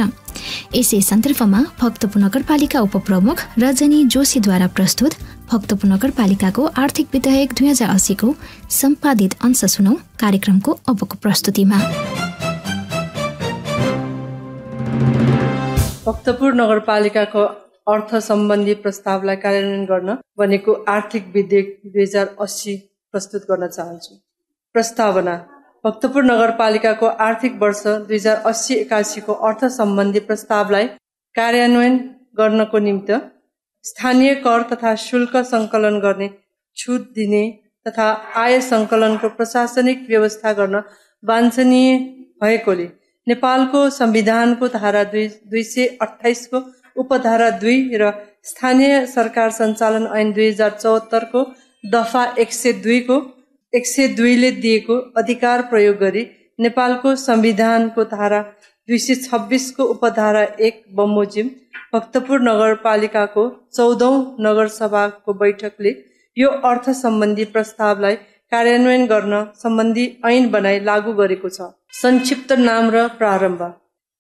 यसै सन्दर्भमा भक्तपुर नगरपालिका उपप्रमुख रजनी जोशीद्वारा प्रस्तुत भक्तपुर नगरपालिकाको आर्थिक विधेयक 2080 को सम्पादित अंश सुनौ कार्यक्रमको अबको प्रस्तुतिमा। भक्तपुर नगरपालिकाको अर्थ सम्बन्धी प्रस्तावलाई कार्यान्वयन गर्न बनेको आर्थिक विधेयक 2080 प्रस्तुत गर्न चाहन्छु। प्रस्तावना: भक्तपुर नगरपालिकाको आर्थिक वर्ष 2080-81 को अर्थ सम्बन्धी प्रस्तावलाई कार्यान्वयन गर्नको निम्ति स्थानीय कर तथा शुल्क संकलन गर्ने छुट दिने तथा आय संकलनको प्रशासनिक व्यवस्था गर्न वाञ्छनीय भएकोले नेपालको संविधानको धारा 228 को उपधारा 2 र स्थानीय सरकार सञ्चालन ऐन 2074 को दफा 102 ले दिएको अधिकार प्रयोग गरी नेपालको संविधानको धारा 226 को उपधारा 1 बमोजिम भक्तपुर नगरपालिकाको 14औं नगरसभाको बैठकले यो अर्थ सम्बन्धी प्रस्तावलाई कार्यान्वयन गर्न सम्बन्धी ऐन बनाई लागू गरेको छ। संक्षिप्त नाम र प्रारम्भ: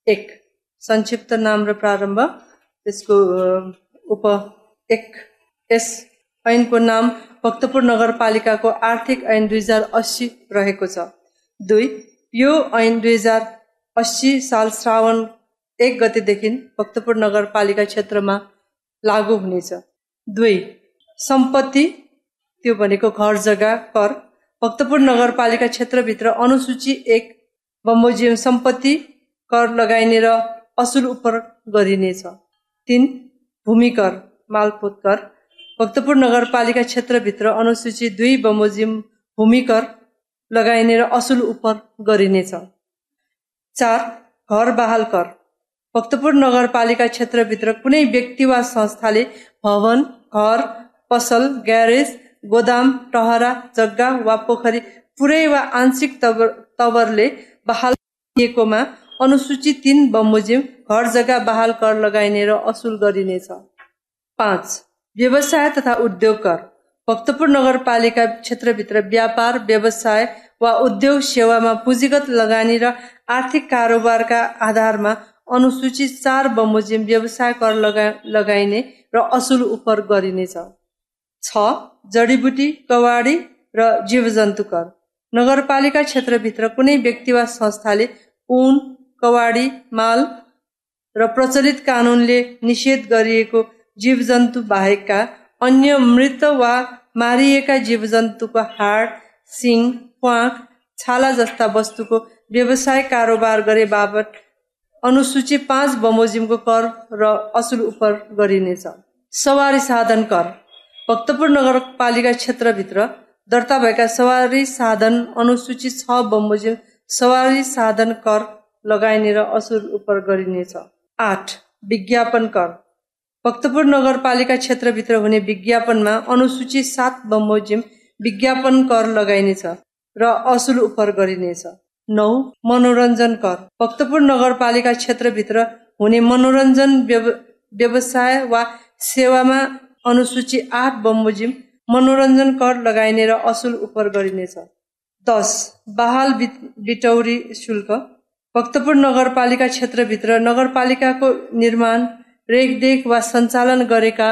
1. संक्षिप्त नाम र प्रारम्भ। त्यसको उप 1 यस ऐनको नाम भक्तपुर नगरपालिकाको आर्थिक ऐन 2080 रहेको छ। 2. यो ऐन 2080 साल श्रावण 1 गतेदेखि भक्तपुर नगरपालिका क्षेत्रमा लागू हुनेछ। 2. सम्पत्ति, त्यो भनेको घर जग्गा कर भक्तपुर नगरपालिका क्षेत्रभित्र अनुसूची 1 बमोजिम सम्पत्ति कर लगाइने र असुल उपर गरिनेछ। 3. भूमि कर मालपोत कर भक्तपुर नगरपालिका क्षेत्रभित्र अनुसूची 2 बमोजिम भूमि कर लगाइने र असुल उपर गरिनेछ। 4. घर बहाल कर भक्तपुर नगरपालिका क्षेत्रभित्र कुनै व्यक्ति वा संस्थाले भवन, घर, पसल, ग्यारेज, गोदाम, टहरा, जग्गा वा पोखरी पुरै वा आंशिक तवरले बहाल गरिएकोमा अनुसूची 3 बमोजिम घर जग्गा बहाल कर लगाइने र असुल गरिनेछ। 5. व्यवसाय तथा उद्योग कर भक्तपुर नगरपालिका क्षेत्रभित्र व्यापार, व्यवसाय वा उद्योग सेवामा पुँजीगत लगानी र आर्थिक कारोबारका आधारमा अनुसूची 4 बमोजिम व्यवसाय कर लगाइने र असुल उपर गरिनेछ। 6. जडीबुटी, कवाडी र जीवजन्तु कर नगरपालिका क्षेत्रभित्र कुनै व्यक्ति वा संस्थाले ऊन, कवाडी, माल र प्रचलित कानूनले निषेध गरिएको जीवजन्तु बाहेकका अन्य मृत वा मारिएका जीवजन्तुको हाड, सिङ, प्वाँख, छाला जस्ता वस्तुको व्यवसाय कारोबार गरे बापत अनुसूची 5 बमोजिमको कर र असुल उपर गरिनेछ। सवारी साधन कर भक्तपुर नगरपालिका क्षेत्रभित्र दर्ता भएका सवारी साधन अनुसूची 6 बमोजिम सवारी साधन कर लगाइने र असुल उपर गरिनेछ। 8. विज्ञापन कर भक्तपुर नगरपालिका क्षेत्रभित्र हुने विज्ञापनमा अनुसूची 7 बमोजिम विज्ञापन कर लगाइनेछ र असुल उपर गरिनेछ। 9. मनोरञ्जन कर भक्तपुर नगरपालिका क्षेत्रभित्र हुने मनोरञ्जन व्यवसाय वा सेवामा अनुसूची 8 बमोजिम मनोरञ्जन कर लगाइने र असुल उपर गरिनेछ। 10. बहाल बिटौरी शुल्क भक्तपुर नगरपालिका क्षेत्रभित्र नगरपालिकाको निर्माण, रेखदेख वा सञ्चालन गरेका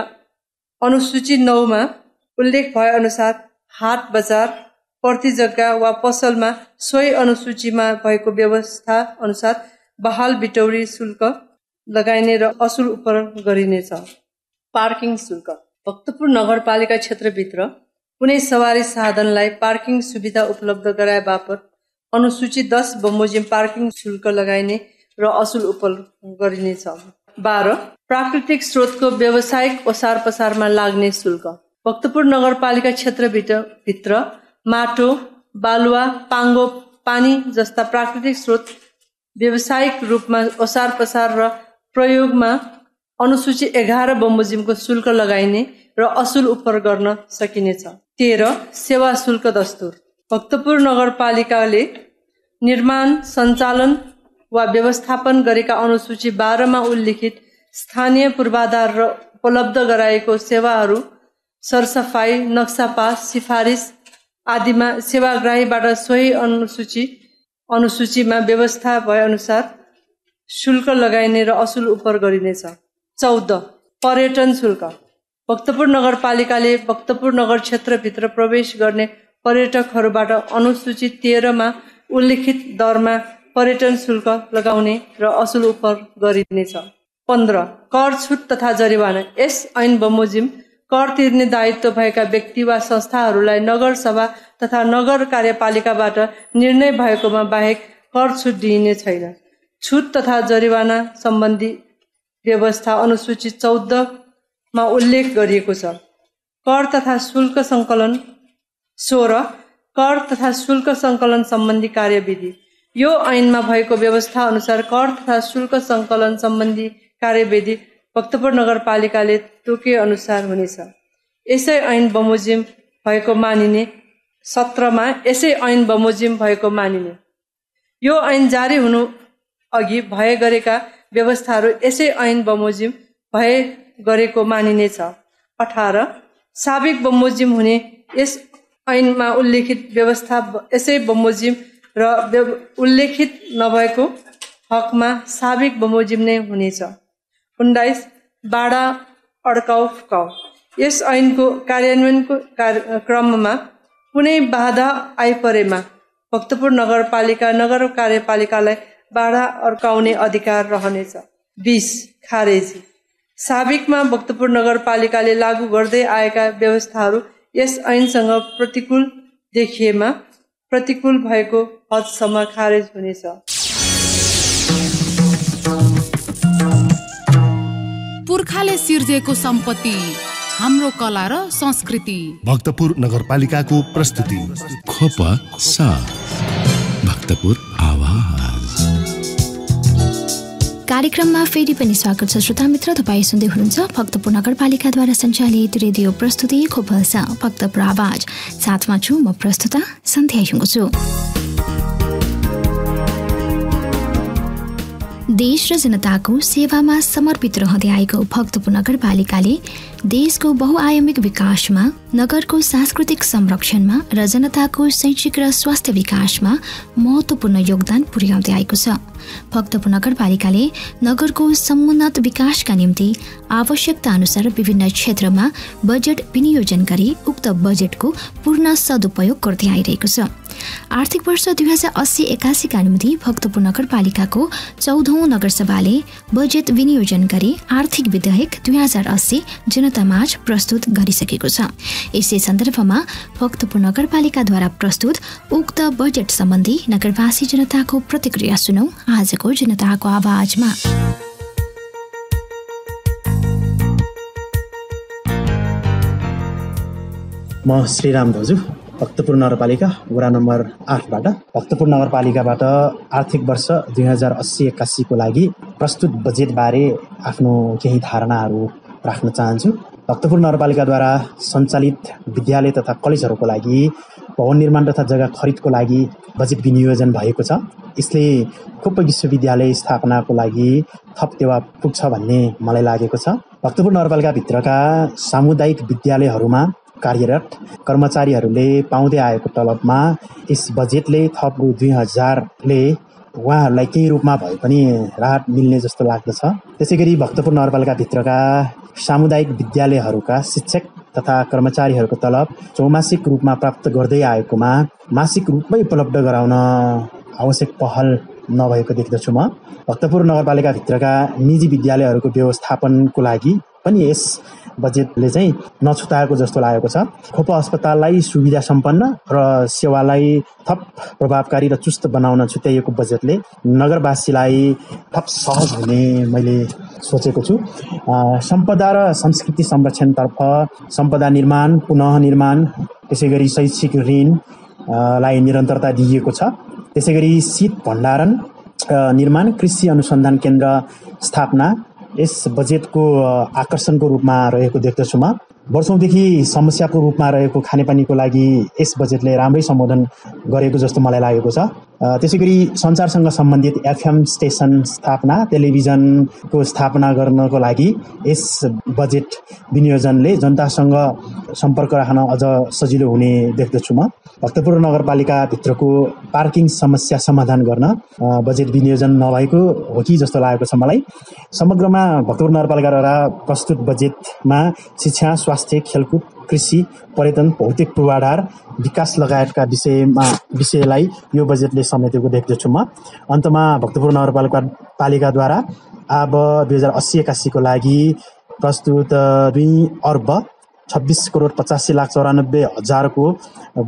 अनुसूची 9 मा उल्लेख भए अनुसार हाट बजार, प्रति जग्गा वा पसलमा सोही अनुसूचीमा भएको व्यवस्था अनुसार बहाल बिटौरी शुल्क लगाइने र असुल उपर गरिनेछ। पार्किङ शुल्क भक्तपुर नगरपालिका क्षेत्रभित्र कुनै सवारी साधनलाई पार्किङ सुविधा उपलब्ध गराए बापत अनुसूची 10 बमोजिम पार्किङ शुल्क लगाइने र असुल उपर गरिनेछ। 12. प्राकृतिक स्रोतको व्यावसायिक ओसार पसारमा लाग्ने शुल्क भक्तपुर नगरपालिका क्षेत्रभित्र माटो, बालुवा, पाङ्गो, पानी जस्ता प्राकृतिक स्रोत व्यावसायिक रूपमा ओसार पसार र प्रयोगमा अनुसूची 11 बमोजिमको शुल्क लगाइने र असुल उपर गर्न सकिनेछ। 13 सेवा शुल्क दस्तुर। भक्तपुर नगरपालिकाले निर्माण, सञ्चालन वा व्यवस्थापन गरेका अनुसूची 12 मा उल्लिखित स्थानीय पूर्वाधार र उपलब्ध गराएको सेवाहरू सरसफाई, नक्सापास, सिफारिस आदिमा सेवाग्राहीबाट सोही अनुसूचीमा व्यवस्था भए अनुसार शुल्क लगाइने र असुल उपर गरिनेछ। 14 पर्यटन शुल्क। भक्तपुर नगरपालिकाले भक्तपुर नगर क्षेत्रभित्र प्रवेश गर्ने पर्यटकहरूबाट अनुसूची 13 मा उल्लिखित दरमा पर्यटन शुल्क लगाउने र असुल उपर गरिनेछ। 15 कर छुट तथा जरिवाना। यस ऐन बमोजिम कर तिर्ने दायित्व भएका व्यक्ति वा संस्थाहरूलाई नगरसभा तथा नगर कार्यपालिकाबाट निर्णय भएकोमा बाहेक कर छुट दिइने छैन। छुट तथा जरिवाना सम्बन्धी व्यवस्था अनुसूची 14 मा उल्लेख गरिएको छ। कर तथा शुल्क सङ्कलन। 16 कर तथा शुल्क सङ्कलन सम्बन्धी कार्यविधि। यो ऐनमा भएको व्यवस्था अनुसार कर तथा शुल्क सङ्कलन सम्बन्धी कार्यविधि भक्तपुर नगरपालिकाले तोके अनुसार हुनेछ। यसै ऐन बमोजिम भएको मानिने। 17 मा यसै ऐन बमोजिम भएको मानिने। यो ऐन जारी हुनु अघि भए गरेका व्यवस्थाहरू यसै ऐन बमोजिम भए गरेको मानिनेछ। 18 साबिक बमोजिम हुने। यस ऐनमा उल्लेखित व्यवस्था यसै बमोजिम र उल्लेखित नभएको हकमा साबिक बमोजिम नै हुनेछ। 19 बाडा अड्काउ फुकाउ। यस ऐनको कार्यान्वयनको क्रममा कुनै बाधा आइपरेमा भक्तपुर नगरपालिका नगर कार्यपालिकालाई बाडा अड्काउने अधिकार रहनेछ। 20 खारेजी। साबिकमा भक्तपुर नगरपालिकाले लागू गर्दै आएका व्यवस्थाहरू यस ऐनसँग प्रतिकूल देखिएमा प्रतिकूल भएको हदसम्म खारेज हुनेछ। पुर्खाले सिर्जेको सम्पत्ति हाम्रो कला र संस्कृति। भक्तपुर नगरपालिकाको प्रस्तुति। खोप साथ भक्तपुर आवाज। कार्यक्रममा फेरि पनि स्वागत छ श्रोता मित्र। तपाईँ सुन्दै हुनुहुन्छ भक्तपुर नगरपालिकाद्वारा सञ्चालित रेडियो प्रस्तुति खोपल्सा भक्तपुर आवाज। साथमा छु म प्रस्तुता सन्ध्या युङ्गो छु। देश र जनताको सेवामा समर्पित रहँदै आएको भक्तपुर नगरपालिकाले देशको बहुआयामिक विकासमा, नगरको सांस्कृतिक संरक्षणमा र जनताको शैक्षिक र स्वास्थ्य विकासमा महत्त्वपूर्ण योगदान पुर्याउँदै आएको छ। भक्तपुर नगरपालिकाले नगरको समुन्नत विकासका निम्ति आवश्यकता अनुसार विभिन्न क्षेत्रमा बजेट विनियोजन गरी उक्त बजेटको पूर्ण सदुपयोग गर्दै आइरहेको छ। आर्थिक वर्ष 2080-81 का निम्ति भक्तपुर नगरपालिकाको 14औं नगरसभाले बजेट विनियोजन गरी आर्थिक विधेयक 2080 जनतामाझ प्रस्तुत गरिसकेको छ। यसै सन्दर्भमा भक्तपुर नगरपालिकाद्वारा प्रस्तुत उक्त बजेट सम्बन्धी नगरवासी जनताको प्रतिक्रिया सुनौ आजको जनताको आवाजमा। म श्रीराम दाजु भक्तपुर नगरपालिका वडा नम्बर 8 बाट भक्तपुर नगरपालिकाबाट आर्थिक वर्ष 2080-81 को लागि प्रस्तुत बजेट बारे आफ्नो केही धारणाहरू राख्न चाहन्छु। भक्तपुर नगरपालिकाद्वारा सञ्चालित विद्यालय तथा कलेजहरूको लागि भवन निर्माण तथा जग्गा खरिदको लागि बजेट विनियोजन भएको छ। यसले खोप विश्वविद्यालय स्थापनाको लागि थप टेवा पुग्छ भन्ने मलाई लागेको छ। भक्तपुर नगरपालिकाभित्रका सामुदायिक विद्यालयहरूमा कार्यरत कर्मचारीहरूले पाउँदै आएको तलबमा यस बजेटले थप रु 2000ले उहाँहरूलाई केही रूपमा भए पनि राहत मिल्ने जस्तो लाग्दछ। त्यसैगरी भक्तपुर नगरपालिकाभित्रका सामुदायिक विद्यालयहरूका शिक्षक तथा कर्मचारीहरूको तलब चौमासिक रूपमा प्राप्त गर्दै आएकोमा मासिक रूपमै उपलब्ध गराउन आवश्यक पहल नभएको देख्दछु म। भक्तपुर नगरपालिकाभित्रका निजी विद्यालयहरूको व्यवस्थापनको लागि पनि यस बजेटले चाहिँ नछुताएको जस्तो लागेको छ। खोप अस्पताललाई सुविधा सम्पन्न र सेवालाई थप प्रभावकारी र चुस्त बनाउन छुट्याइएको बजेटले नगरवासीलाई थप सहज हुने मैले सोचेको छु। सम्पदा र संस्कृति संरक्षणतर्फ सम्पदा निर्माण, पुनः निर्माण, त्यसैगरी शैक्षिक ऋण लाई निरन्तरता दिइएको छ। त्यसैगरी शीत भण्डारण निर्माण, कृषि अनुसन्धान केन्द्र स्थापना यस बजेटको आकर्षणको रूपमा रहेको देख्दछु म। वर्षौंदेखि समस्याको रूपमा रहेको खानेपानीको लागि यस बजेटले राम्रै सम्बोधन गरेको जस्तो मलाई लागेको छ। त्यसैगरी सञ्चारसँग सम्बन्धित एफएम स्टेसन स्थापना, टेलिभिजनको स्थापना गर्नको लागि यस बजेट विनियोजनले जनतासँग सम्पर्क राख्न अझ सजिलो हुने देख्दछु म। भक्तपुर नगरपालिकाभित्रको पार्किङ समस्या समाधान गर्न बजेट विनियोजन नभएको हो कि जस्तो लागेको छ मलाई। समग्रमा भक्तपुर नगरपालिकाद्वारा प्रस्तुत बजेटमा शिक्षा, स्वास्थ्य, खेलकुद, कृषि, पर्यटन, भौतिक पूर्वाधार विकास लगायतका विषयलाई यो बजेटले समेटेको देख्दछु म। अन्तमा भक्तपुर नगरपालिकाद्वारा अब 2080-81 को लागि प्रस्तुत 2,26,85,94,000 को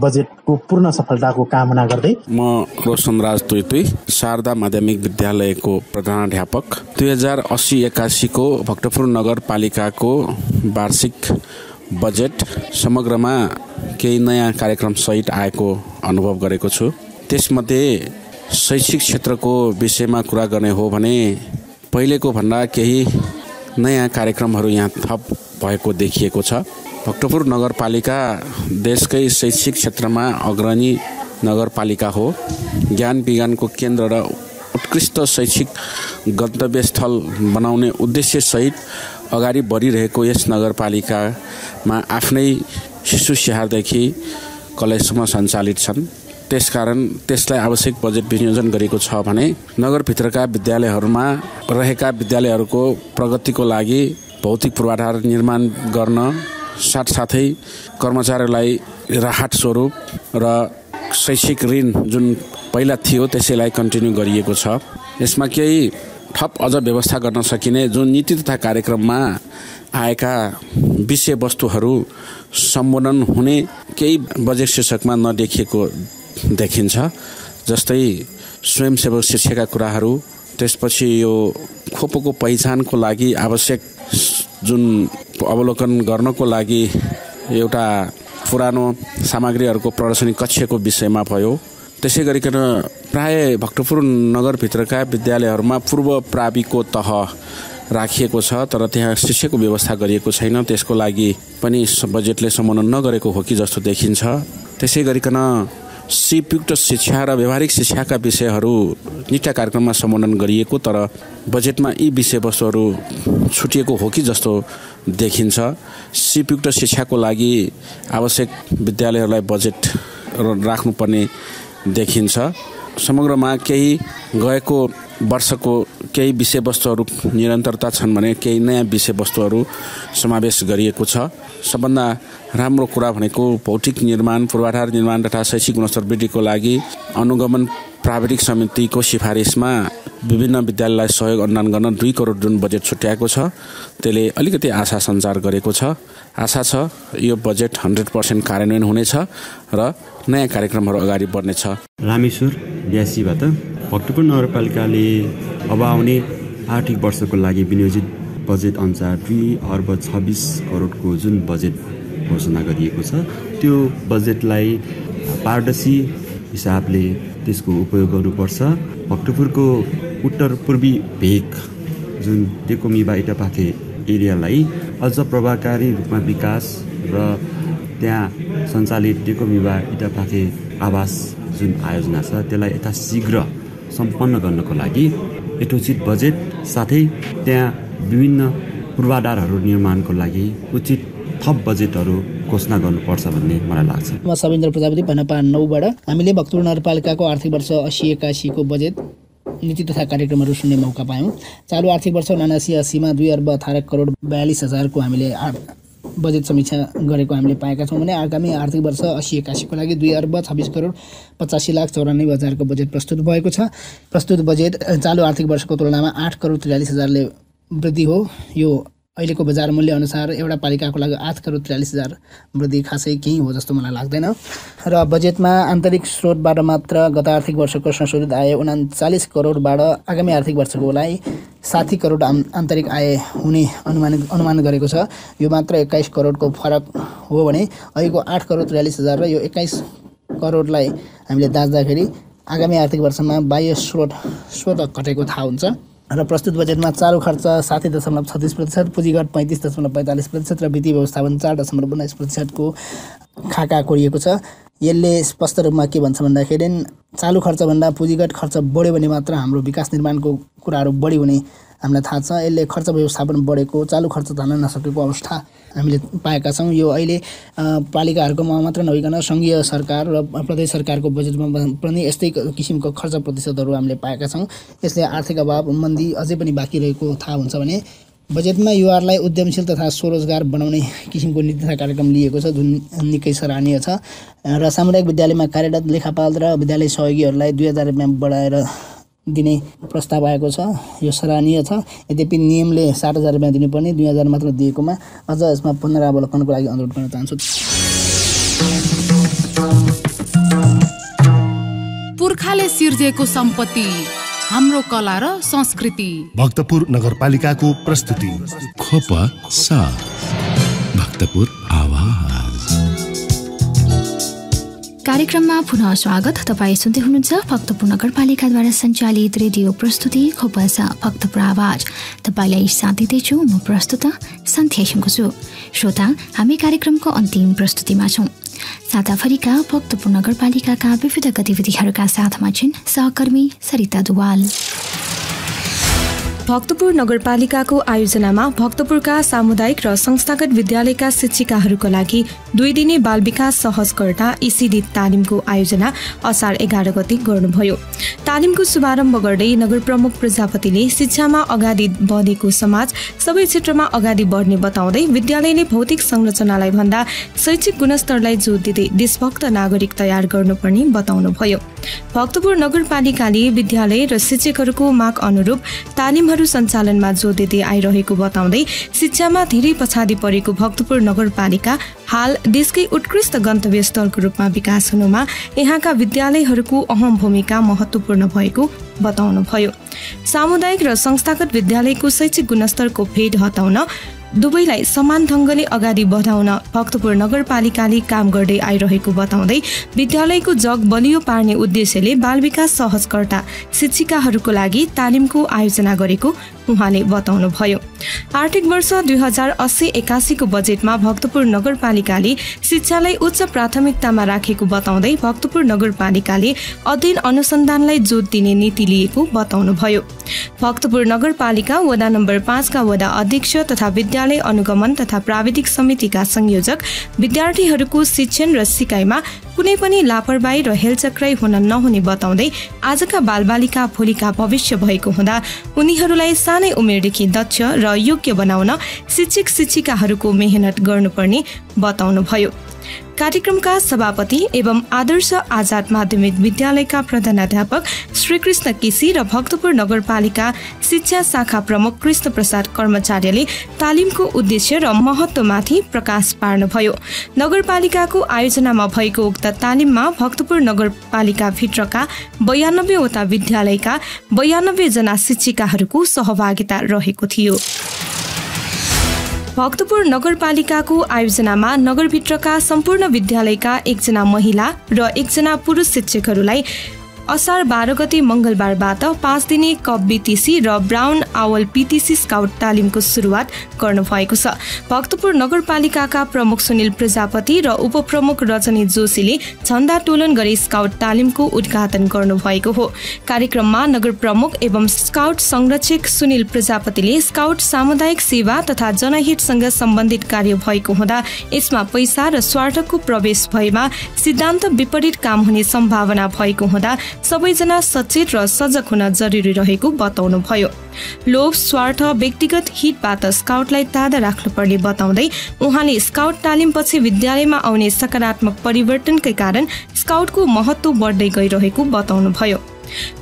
बजेटको पूर्ण सफलताको कामना गर्दै म रोशनराज तुइतुई, शारदा माध्यमिक विद्यालयको प्रधानाध्यापक, 2080-81 को भक्तपुर नगरपालिकाको वार्षिक बजेट समग्रमा केही नयाँ कार्यक्रम सहित आएको अनुभव गरेको छु। त्यसमध्ये शैक्षिक क्षेत्रको विषयमा कुरा गर्ने हो भने पहिलेको भन्दा केही नयाँ कार्यक्रमहरू यहाँ थप भएको देखिएको छ। भक्तपुर नगरपालिका देशकै शैक्षिक क्षेत्रमा अग्रणी नगरपालिका हो। ज्ञान विज्ञानको केन्द्र र उत्कृष्ट शैक्षिक गन्तव्यस्थल बनाउने उद्देश्यसहित अगाडि बढिरहेको यस नगरपालिकामा आफ्नै शिशु स्याहारदेखि कलेजसम्म सञ्चालित छन्। त्यसकारण त्यसलाई आवश्यक बजेट विनियोजन गरेको छ भने नगरभित्रका विद्यालयहरूमा रहेका विद्यालयहरूको प्रगतिको लागि भौतिक पूर्वाधार निर्माण गर्न साथसाथै कर्मचारीलाई राहत स्वरूप र शैक्षिक ऋण जुन पहिला थियो त्यसैलाई कन्टिन्यू गरिएको छ। यसमा केही थप अझ व्यवस्था गर्न सकिने जुन नीति तथा कार्यक्रममा आएका विषयवस्तुहरू सम्बोधन हुने केही बजेट शीर्षकमा नदेखिएको देखिन्छ। जस्तै स्वयंसेवक शिक्षाका कुराहरू, त्यसपछि यो खोपोको पहिचानको लागि आवश्यक जुन अवलोकन गर्नको लागि एउटा पुरानो सामग्रीहरूको प्रदर्शनी कक्षको विषयमा भयो। त्यसै गरिकन प्राय भक्तपुर नगरभित्रका विद्यालयहरूमा पूर्व प्राविको तह राखिएको छ, तर त्यहाँ शिक्षाको व्यवस्था गरिएको छैन। त्यसको लागि पनि बजेटले सम्बोधन नगरेको हो कि जस्तो देखिन्छ। त्यसै गरिकन सिपयुक्त शिक्षा र व्यावहारिक शिक्षाका विषयहरू निष्ठा कार्यक्रममा सम्बोधन गरिएको, तर बजेटमा यी विषयवस्तुहरू छुटिएको हो कि जस्तो देखिन्छ। सिपयुक्त शिक्षाको लागि आवश्यक विद्यालयहरूलाई बजेट राख्नुपर्ने देखिन्छ। समग्रमा केही गएको वर्षको केही विषयवस्तुहरू निरन्तरता छन् भने केही नयाँ विषयवस्तुहरू समावेश गरिएको छ। सबभन्दा राम्रो कुरा भनेको भौतिक निर्माण, पूर्वाधार निर्माण तथा शैक्षिक गुणस्तर वृद्धिको लागि अनुगमन प्राविधिक समितिको सिफारिसमा विभिन्न विद्यालयलाई सहयोग अनुदान गर्न 2 करोड जुन बजेट छुट्याएको छ त्यसले अलिकति आशा सञ्चार गरेको छ। आशा छ यो बजेट 100% कार्यान्वयन हुनेछ र नयाँ कार्यक्रमहरू अगाडि बढ्नेछ। रामेश्वर ब्यासीबाट भक्तपुर नगरपालिकाले अब आउने आर्थिक वर्षको लागि विनियोजित बजेट अनुसार 2,26 करोडको जुन बजेट घोषणा गरिएको छ त्यो बजेटलाई पारदर्शी हिसाबले त्यसको उपयोग गर्नुपर्छ। भक्तपुरको उत्तर पूर्वी भेग जुन टेकोमिबा इटापाखे एरियालाई अझ प्रभावकारी रूपमा विकास र त्यहाँ सञ्चालित टेकोमिबा इटापाखे आवास जुन आयोजना छ त्यसलाई यथाशीघ्र सम्पन्न गर्नको लागि यथोचित बजेट साथै त्यहाँ विभिन्न पूर्वाधारहरू निर्माणको लागि उचित थप बजेटहरू घोषणा गर्नुपर्छ भन्ने मलाई लाग्छ। म सबिन्द्र प्रजापति भनपा 9बाट हामीले भक्तपुर नगरपालिकाको आर्थिक वर्ष 80-81 को बजेट नीति तथा कार्यक्रमहरू सुन्ने मौका पायौँ। चालु आर्थिक वर्ष 79-80 मा 2,18,42,000 को हामीले बजेट समीक्षा गरेको हामीले पाएका छौँ भने आगामी आर्थिक वर्ष 80-81 को लागि 2,85,85,94,000 को बजेट प्रस्तुत भएको छ। प्रस्तुत बजेट चालु आर्थिक वर्षको तुलनामा 8,43,000 ले वृद्धि हो। यो अहिलेको बजार मूल्य अनुसार एउटा पालिकाको लागि 8,43,000 वृद्धि खासै केही हो जस्तो मलाई लाग्दैन। र बजेटमा आन्तरिक स्रोतबाट मात्र गत आर्थिक वर्षको संशोधित आय 39 करोडबाट आगामी आर्थिक वर्षको लागि 60 करोड आन्तरिक आय हुने अनुमान गरेको छ। यो मात्र 21 करोडको फरक हो भने अहिलेको 8,43,000 र यो 21 करोडलाई हामीले दाच्दाखेरि आगामी आर्थिक वर्षमा बाह्य स्रोत घटेको थाहा हुन्छ र प्रस्तुत बजेटमा चालु खर्च 60.36%, पुँजीगत 35.45% र वित्तीय व्यवस्थापन 4.19% को खाका कोरिएको छ। यसले स्पष्ट रूपमा के भन्छ भन्दाखेरि चालु खर्चभन्दा पुँजीगत खर्च बढ्यो भने मात्र हाम्रो विकास निर्माणको कुराहरू बढी हुने हामीलाई थाहा छ। यसले खर्च व्यवस्थापन बढेको, चालु खर्च धान्न नसकेको अवस्था हामीले पाएका छौँ। यो अहिले पालिकाहरूकोमा मात्र नभइकन सङ्घीय सरकार र प्रदेश सरकारको बजेटमा पनि यस्तै किसिमको खर्च प्रतिशतहरू हामीले पाएका छौँ। यसले आर्थिक अभाव, मन्दी अझै पनि बाँकी रहेको थाहा हुन्छ भने बजेटमा युवाहरूलाई उद्यमशील तथा स्वरोजगार बनाउने किसिमको नीति तथा कार्यक्रम लिएको छ, जुन निकै सराहनीय छ। र सामुदायिक विद्यालयमा कार्यरत लेखापाल र विद्यालय सहयोगीहरूलाई 2000 रुपियाँ बढाएर दिने प्रस्ताव आएको छ। यो सराहनीय छ। यद्यपि नियमले 60,000 रुपियाँ दिनुपर्ने 2000 मात्र दिएकोमा अझ यसमा पुनरावलोकनको लागि अनुरोध गर्न चाहन्छु। पुर्खाले सिर्जेको सम्पत्ति, हाम्रो कला र संस्कृति। भक्तपुर नगरपालिकाको प्रस्तुति। खोप साथ, भक्तपुर आवाज। कार्यक्रममा पुनः स्वागत। तपाईँ सुन्दै हुनुहुन्छ भक्तपुर नगरपालिकाद्वारा सञ्चालित रेडियो प्रस्तुति खोपसा भक्तपुर आवाज। तपाईँलाई साथ दिँदैछु म प्रस्तुता सन्ध्या सिंहको छु। श्रोता, हामी कार्यक्रमको अन्तिम प्रस्तुतिमा छौँ। साताभरिका भक्तपुर नगरपालिकाका विविध गतिविधिहरूका साथमा छिन् सहकर्मी सरिता दुवाल। भक्तपुर नगरपालिकाको आयोजनामा भक्तपुरका सामुदायिक र संस्थागत विद्यालयका शिक्षिकाहरूका लागि 2 दिने बाल विकास सहजकर्ता ECD तालिमको आयोजना असार 11 गते गर्नुभयो। तालिमको शुभारम्भ गर्दै नगर प्रमुख प्रजापतिले शिक्षामा अगाडि बढेको समाज सबै क्षेत्रमा अगाडि बढ्ने बताउँदै विद्यालयले भौतिक संरचनालाई भन्दा शैक्षिक गुणस्तरलाई जोड दिँदै देशभक्त नागरिक तयार गर्नुपर्ने बताउनुभयो। भक्तपुर नगरपालिकाले विद्यालय र शिक्षकहरूको माग अनुरूप तालिमहरू सञ्चालनमा जोड दिँदै आइरहेको बताउँदै शिक्षामा धेरै पछाडि परेको भक्तपुर नगरपालिका हाल देशकै उत्कृष्ट गन्तव्य स्थलको रूपमा विकास हुनुमा यहाँका विद्यालयहरूको अहम भूमिका महत्त्वपूर्ण भएको बताउनुभयो। सामुदायिक र संस्थागत विद्यालयको शैक्षिक गुणस्तरको भेद हटाउन दुवैलाई समान ढङ्गले अगाडि बढाउन भक्तपुर नगरपालिकाले काम गर्दै आइरहेको बताउँदै विद्यालयको जग बलियो पार्ने उद्देश्यले बाल विकास सहजकर्ता शिक्षिकाहरूको लागि तालिमको आयोजना गरेको उहाँले बताउनुभयो। आर्थिक वर्ष 2080-81 को बजेटमा भक्तपुर नगरपालिकाले शिक्षालाई उच्च प्राथमिकतामा राखेको बताउँदै भक्तपुर नगरपालिकाले अध्ययन अनुसन्धानलाई जोड दिने नीति लिएको बताउनुभयो। भक्तपुर नगरपालिका वडा नम्बर 5 का वडा अध्यक्ष तथा विद्यालय अनुगमन तथा प्राविधिक समितिका संयोजक विद्यार्थीहरूको शिक्षण र सिकाइमा कुनै पनि लापरवाही र हेलचक्राइ हुन नहुने बताउँदै आजका बालबालिका भोलिका भविष्य भएको हुँदा उनीहरूलाई सानै उमेरदेखि दक्ष र योग्य बनाउन शिक्षक शिक्षिकाहरूको मेहनत गर्नुपर्ने बताउनुभयो। कार्यक्रमका सभापति एवं आदर्श आजाद माध्यमिक विद्यालयका प्रधानाध्यापक श्रीकृष्ण केसी र भक्तपुर नगरपालिका शिक्षा शाखा प्रमुख कृष्ण प्रसाद कर्मचारीले तालिमको उद्देश्य र महत्त्वमाथि प्रकाश पार्नुभयो। नगरपालिकाको आयोजनामा भएको उक्त तालिममा भक्तपुर नगरपालिका भित्रका 92 वटा विद्यालयका 92 जना शिक्षिकाहरूको सहभागिता रहेको थियो। भक्तपुर नगरपालिकाको आयोजनामा नगरभित्रका सम्पूर्ण विद्यालयका 1 जना महिला र 1 जना पुरुष शिक्षकहरूलाई असार 12 गते मंगलबारबाट 5 दिने कप BTC र ब्राउन आउल PTC स्काउट तालिमको सुरुवात गर्नुभएको छ। भक्तपुर नगरपालिकाका प्रमुख सुनिल प्रजापति र उपप्रमुख रजनी जोशीले झण्डा तोलन गरी स्काउट तालिमको उद्घाटन गर्नुभएको हो। कार्यक्रममा नगर प्रमुख एवं स्काउट संरक्षक सुनिल प्रजापतिले स्काउट सामुदायिक सेवा तथा जनहितसँग सम्बन्धित कार्य भएको हुँदा यसमा पैसा र स्वार्थको प्रवेश भएमा सिद्धान्त विपरीत काम हुने सम्भावना भएको हुँदा सबैजना सचेत र सजग हुन जरुरी रहेको बताउनुभयो। लोभ, स्वार्थ, व्यक्तिगत हितबाट स्काउटलाई टाढा राख्नुपर्ने बताउँदै उहाँले स्काउट तालिमपछि विद्यालयमा आउने सकारात्मक परिवर्तनकै कारण स्काउटको महत्त्व बढ्दै गइरहेको बताउनुभयो।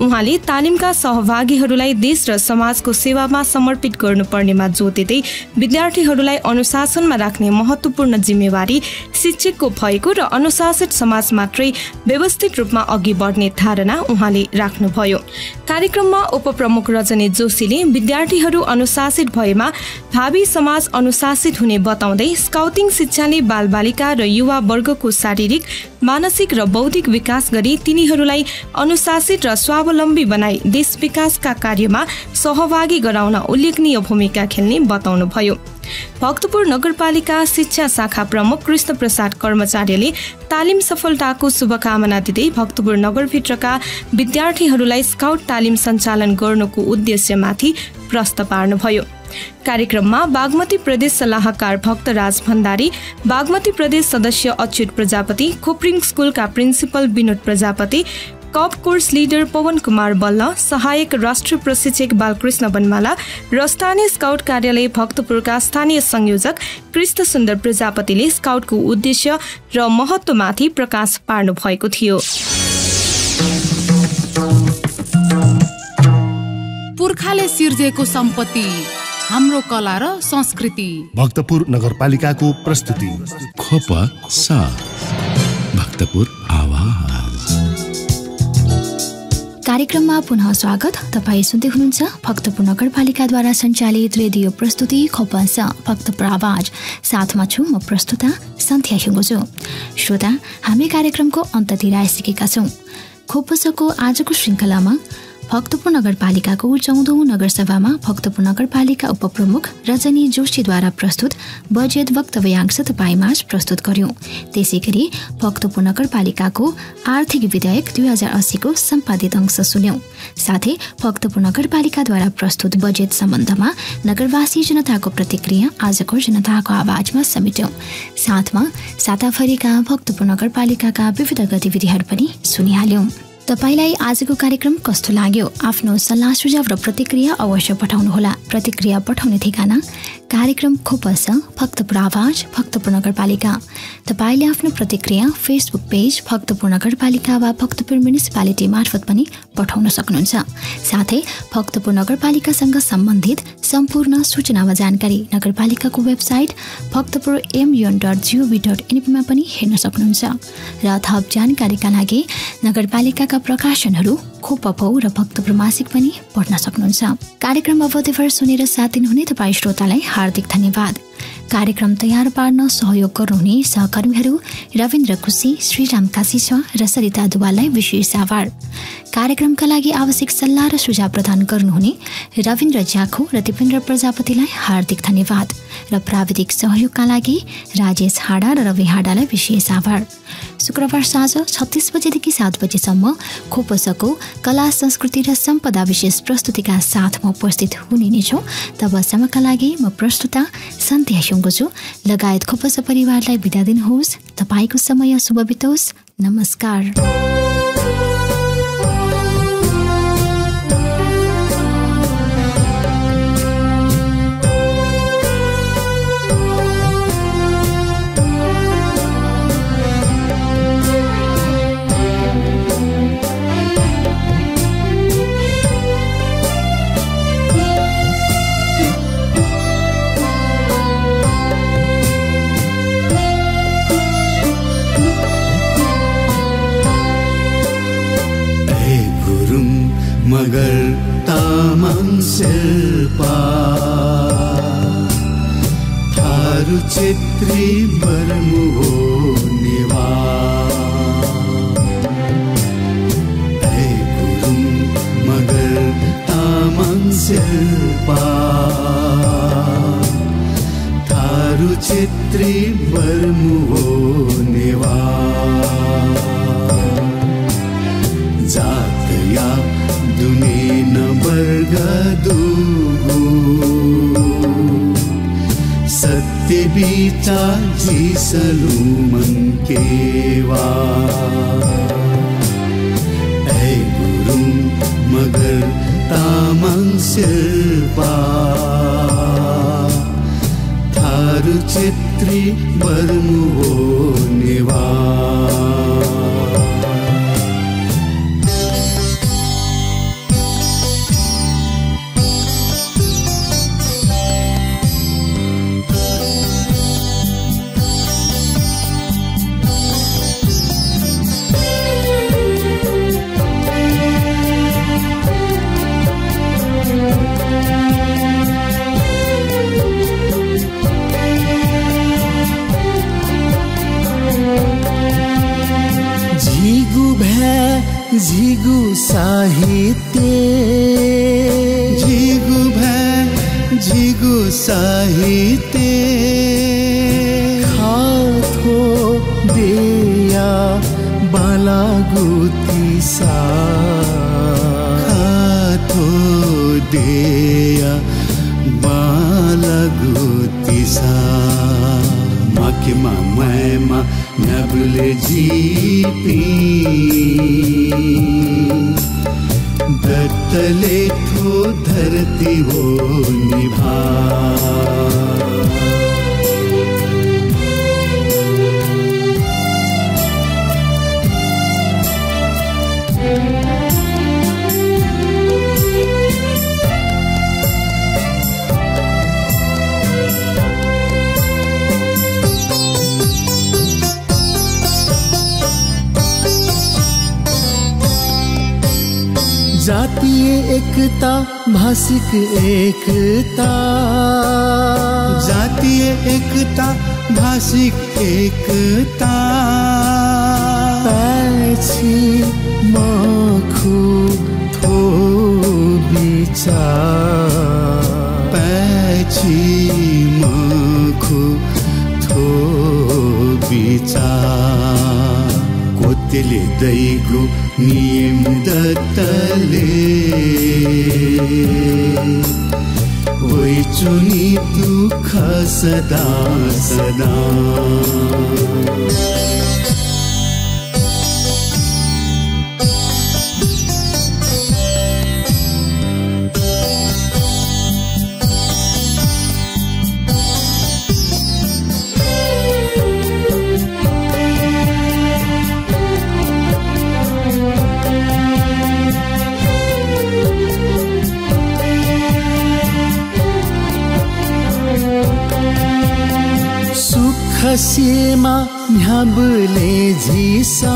उहाँले तालिमका सहभागीहरूलाई देश र समाजको सेवामा समर्पित गर्नुपर्नेमा जोड दिँदै विद्यार्थीहरूलाई अनुशासनमा राख्ने महत्त्वपूर्ण जिम्मेवारी शिक्षकको भएको र अनुशासित समाज मात्रै व्यवस्थित रूपमा अघि बढ्ने धारणा उहाँले राख्नुभयो। कार्यक्रममा उपप्रमुख रजनी जोशीले विद्यार्थीहरू अनुशासित भएमा भावी समाज अनुशासित हुने बताउँदै स्काउटिङ शिक्षाले बालबालिका र युवा वर्गको शारीरिक, मानसिक र बौद्धिक विकास गरी तिनीहरूलाई अनुशासित र स्वावलम्बी बनाई देश विकासका कार्यमा सहभागी गराउन उल्लेखनीय भूमिका खेल्ने बताउनुभयो। भक्तपुर नगरपालिका शिक्षा शाखा प्रमुख कृष्ण प्रसाद कर्मचारीले तालिम सफलताको शुभकामना दिँदै भक्तपुर नगरभित्रका विद्यार्थीहरूलाई स्काउट तालिम सञ्चालन गर्नुको उद्देश्यमाथि प्रश्न पार्नुभयो। कार्यक्रममा बागमती प्रदेश सल्लाहकार भक्तराज भण्डारी, बागमती प्रदेश सदस्य अच्युत प्रजापति, खोप्रिङ स्कुलका प्रिन्सिपल विनोद प्रजापति, कप कोर्स लिडर पवन कुमार बल्ल, सहायक राष्ट्रिय प्रशिक्षक बालकृष्ण बनमाला र स्थानीय स्काउट कार्यालय भक्तपुरका स्थानीय संयोजक कृष्ण सुन्दर प्रजापतिले स्काउटको उद्देश्य र महत्त्वमाथि प्रकाश पार्नु भएको थियो। पुर्खाले सिर्जेको सम्पत्ति, हाम्रो कला र संस्कृति। भक्तपुर नगरपालिकाको प्रस्तुति। खोप साथ, भक्तपुर आवाज। कार्यक्रममा पुनः स्वागत। तपाईँ सुन्दै हुनुहुन्छ भक्तपुर नगरपालिकाद्वारा सञ्चालित रेडियो प्रस्तुति खोपस भक्तपुर आवाज। साथमा छु म प्रस्तुता सन्ध्या हिङ्गोजु। श्रोता, हामी कार्यक्रमको अन्ततिर आइसकेका छौँ। खोपसको आजको श्रृङ्खलामा भक्तपुर नगरपालिकाको 14औं नगरसभामा भक्तपुर नगरपालिका उपप्रमुख रजनी जोशीद्वारा प्रस्तुत बजेट वक्तव्यांश तपाईमाझ प्रस्तुत गर्यौं। त्यसैगरी भक्तपुर नगरपालिकाको आर्थिक विधेयक 2080 को सम्पादित अंश सुन्यौं। साथै भक्तपुर नगरपालिकाद्वारा प्रस्तुत बजेट सम्बन्धमा नगरवासी जनताको प्रतिक्रिया आजको जनताको आवाजमा समेट्यौं। साथमा साताभरिका भक्तपुर नगरपालिकाका विविध गतिविधिहरू पनि सुनिहाल्यौं। तपाईलाई आजको कार्यक्रम कस्तो लाग्यो? आफ्नो सल्लाह सुझाव र प्रतिक्रिया अवश्य पठाउनुहोला। प्रतिक्रिया पठाउने ठेगाना कार्यक्रम खोपस भक्तपुर आवाज भक्तपुर नगरपालिका। तपाईले आफ्नो प्रतिक्रिया फेसबुक पेज भक्तपुर नगरपालिका वा भक्तपुर म्युनिसिपालिटी मार्फत पनि पठाउन सक्नुहुन्छ। साथै भक्तपुर नगरपालिकासँग सम्बन्धित सम्पूर्ण सूचना वा जानकारी नगरपालिकाको वेबसाइट भक्तपुर.mun.gov.np मा पनि हेर्न सक्नुहुन्छ। र थप जानकारीका लागि नगरपालिकाका प्रकाशनहरू खोपपौ र भक्तपुर मासिक पनि पढ्न सक्नुहुन्छ। कार्यक्रम अवधिभर सुनेर साथ दिनुहुने तपाईँ श्रोतालाई हार्दिक धन्यवाद। कार्यक्रम तयार पार्न सहयोग गर्नुहुने सहकर्मीहरू रविन्द्र कुसी, श्रीराम काशीछा र सरिता दुवाललाई विशेष आभार। कार्यक्रमका लागि आवश्यक सल्लाह र सुझाव प्रदान गर्नुहुने रविन्द्र ज्याखो र दिपेन्द्र प्रजापतिलाई हार्दिक धन्यवाद। र प्राविधिक सहयोगका लागि राजेश हाडा र रवि हाडालाई विशेष आभार। शुक्रबार साँझ 36 बजेदेखि 7 बजेसम्म खोपसको कला, संस्कृति र सम्पदा विशेष प्रस्तुतिका साथ म उपस्थित हुने नै छु। तबसम्मका लागि म प्रस्तुता सन्ध्या हिङ्गोजु लगायत खोपस परिवारलाई बिदा दिनुहोस्। तपाईँको समय शुभ बितोस्। नमस्कार। मगर तामाङ शेर्पा थारू छेत्री बर्मु हो नेवा गुरुङ मगर तामाङ शेर्पा थारू छेत्री बर्मु हो नेवा जात या दुने न वर्ग दुगु सत्य बीचा जीसलु मन केवा ऐ गुरुङ मगर तामाङ शेर्पा थारू छेत्री बर्मु हो नेवा झिगु भै झिगु साहित्य खाथो देया बालागुती सा खाथो देया बालागुती सा माकेमा मैमा नबुले जीपी दत्तले थो धरती हो निभा जातीय एकता भाषिक एकता जातीय एकता भाषिक एकता पैछि मखु थो विचार पैछि मखु थो विचार कोतेले दैगु नियम दत्तले ओइ चुनी दुख सदा सदा सीमा न्याबले झिसा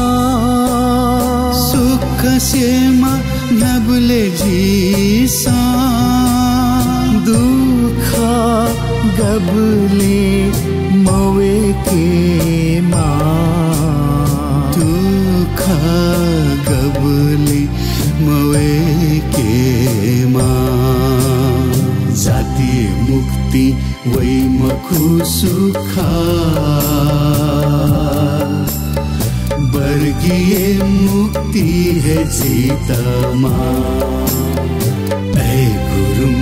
सुख सीमा न्याबले झिसा दुख गबले मवे के मा दुख गबले मवे के मा जातीय मुक्ति वै मखु सुखा वर्गीय मुक्ति है जीतमा ऐ गुरुङ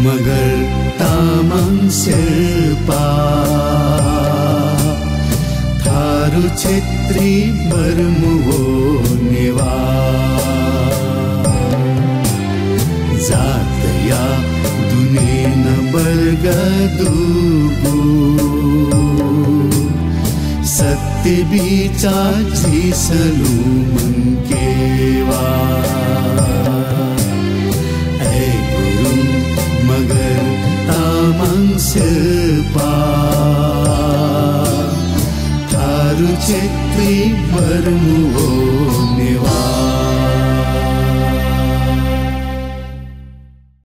मगर तामाङ शेर्पा थारू क्षेत्री बर्मुवो नेवा जातया दुने न वर्ग दुगु सत्य बिचाची सलू मन केवा ऐ गुरुङ मगर तामाङ शेर्पा थारू क्षेत्री बर्मुवो नेवा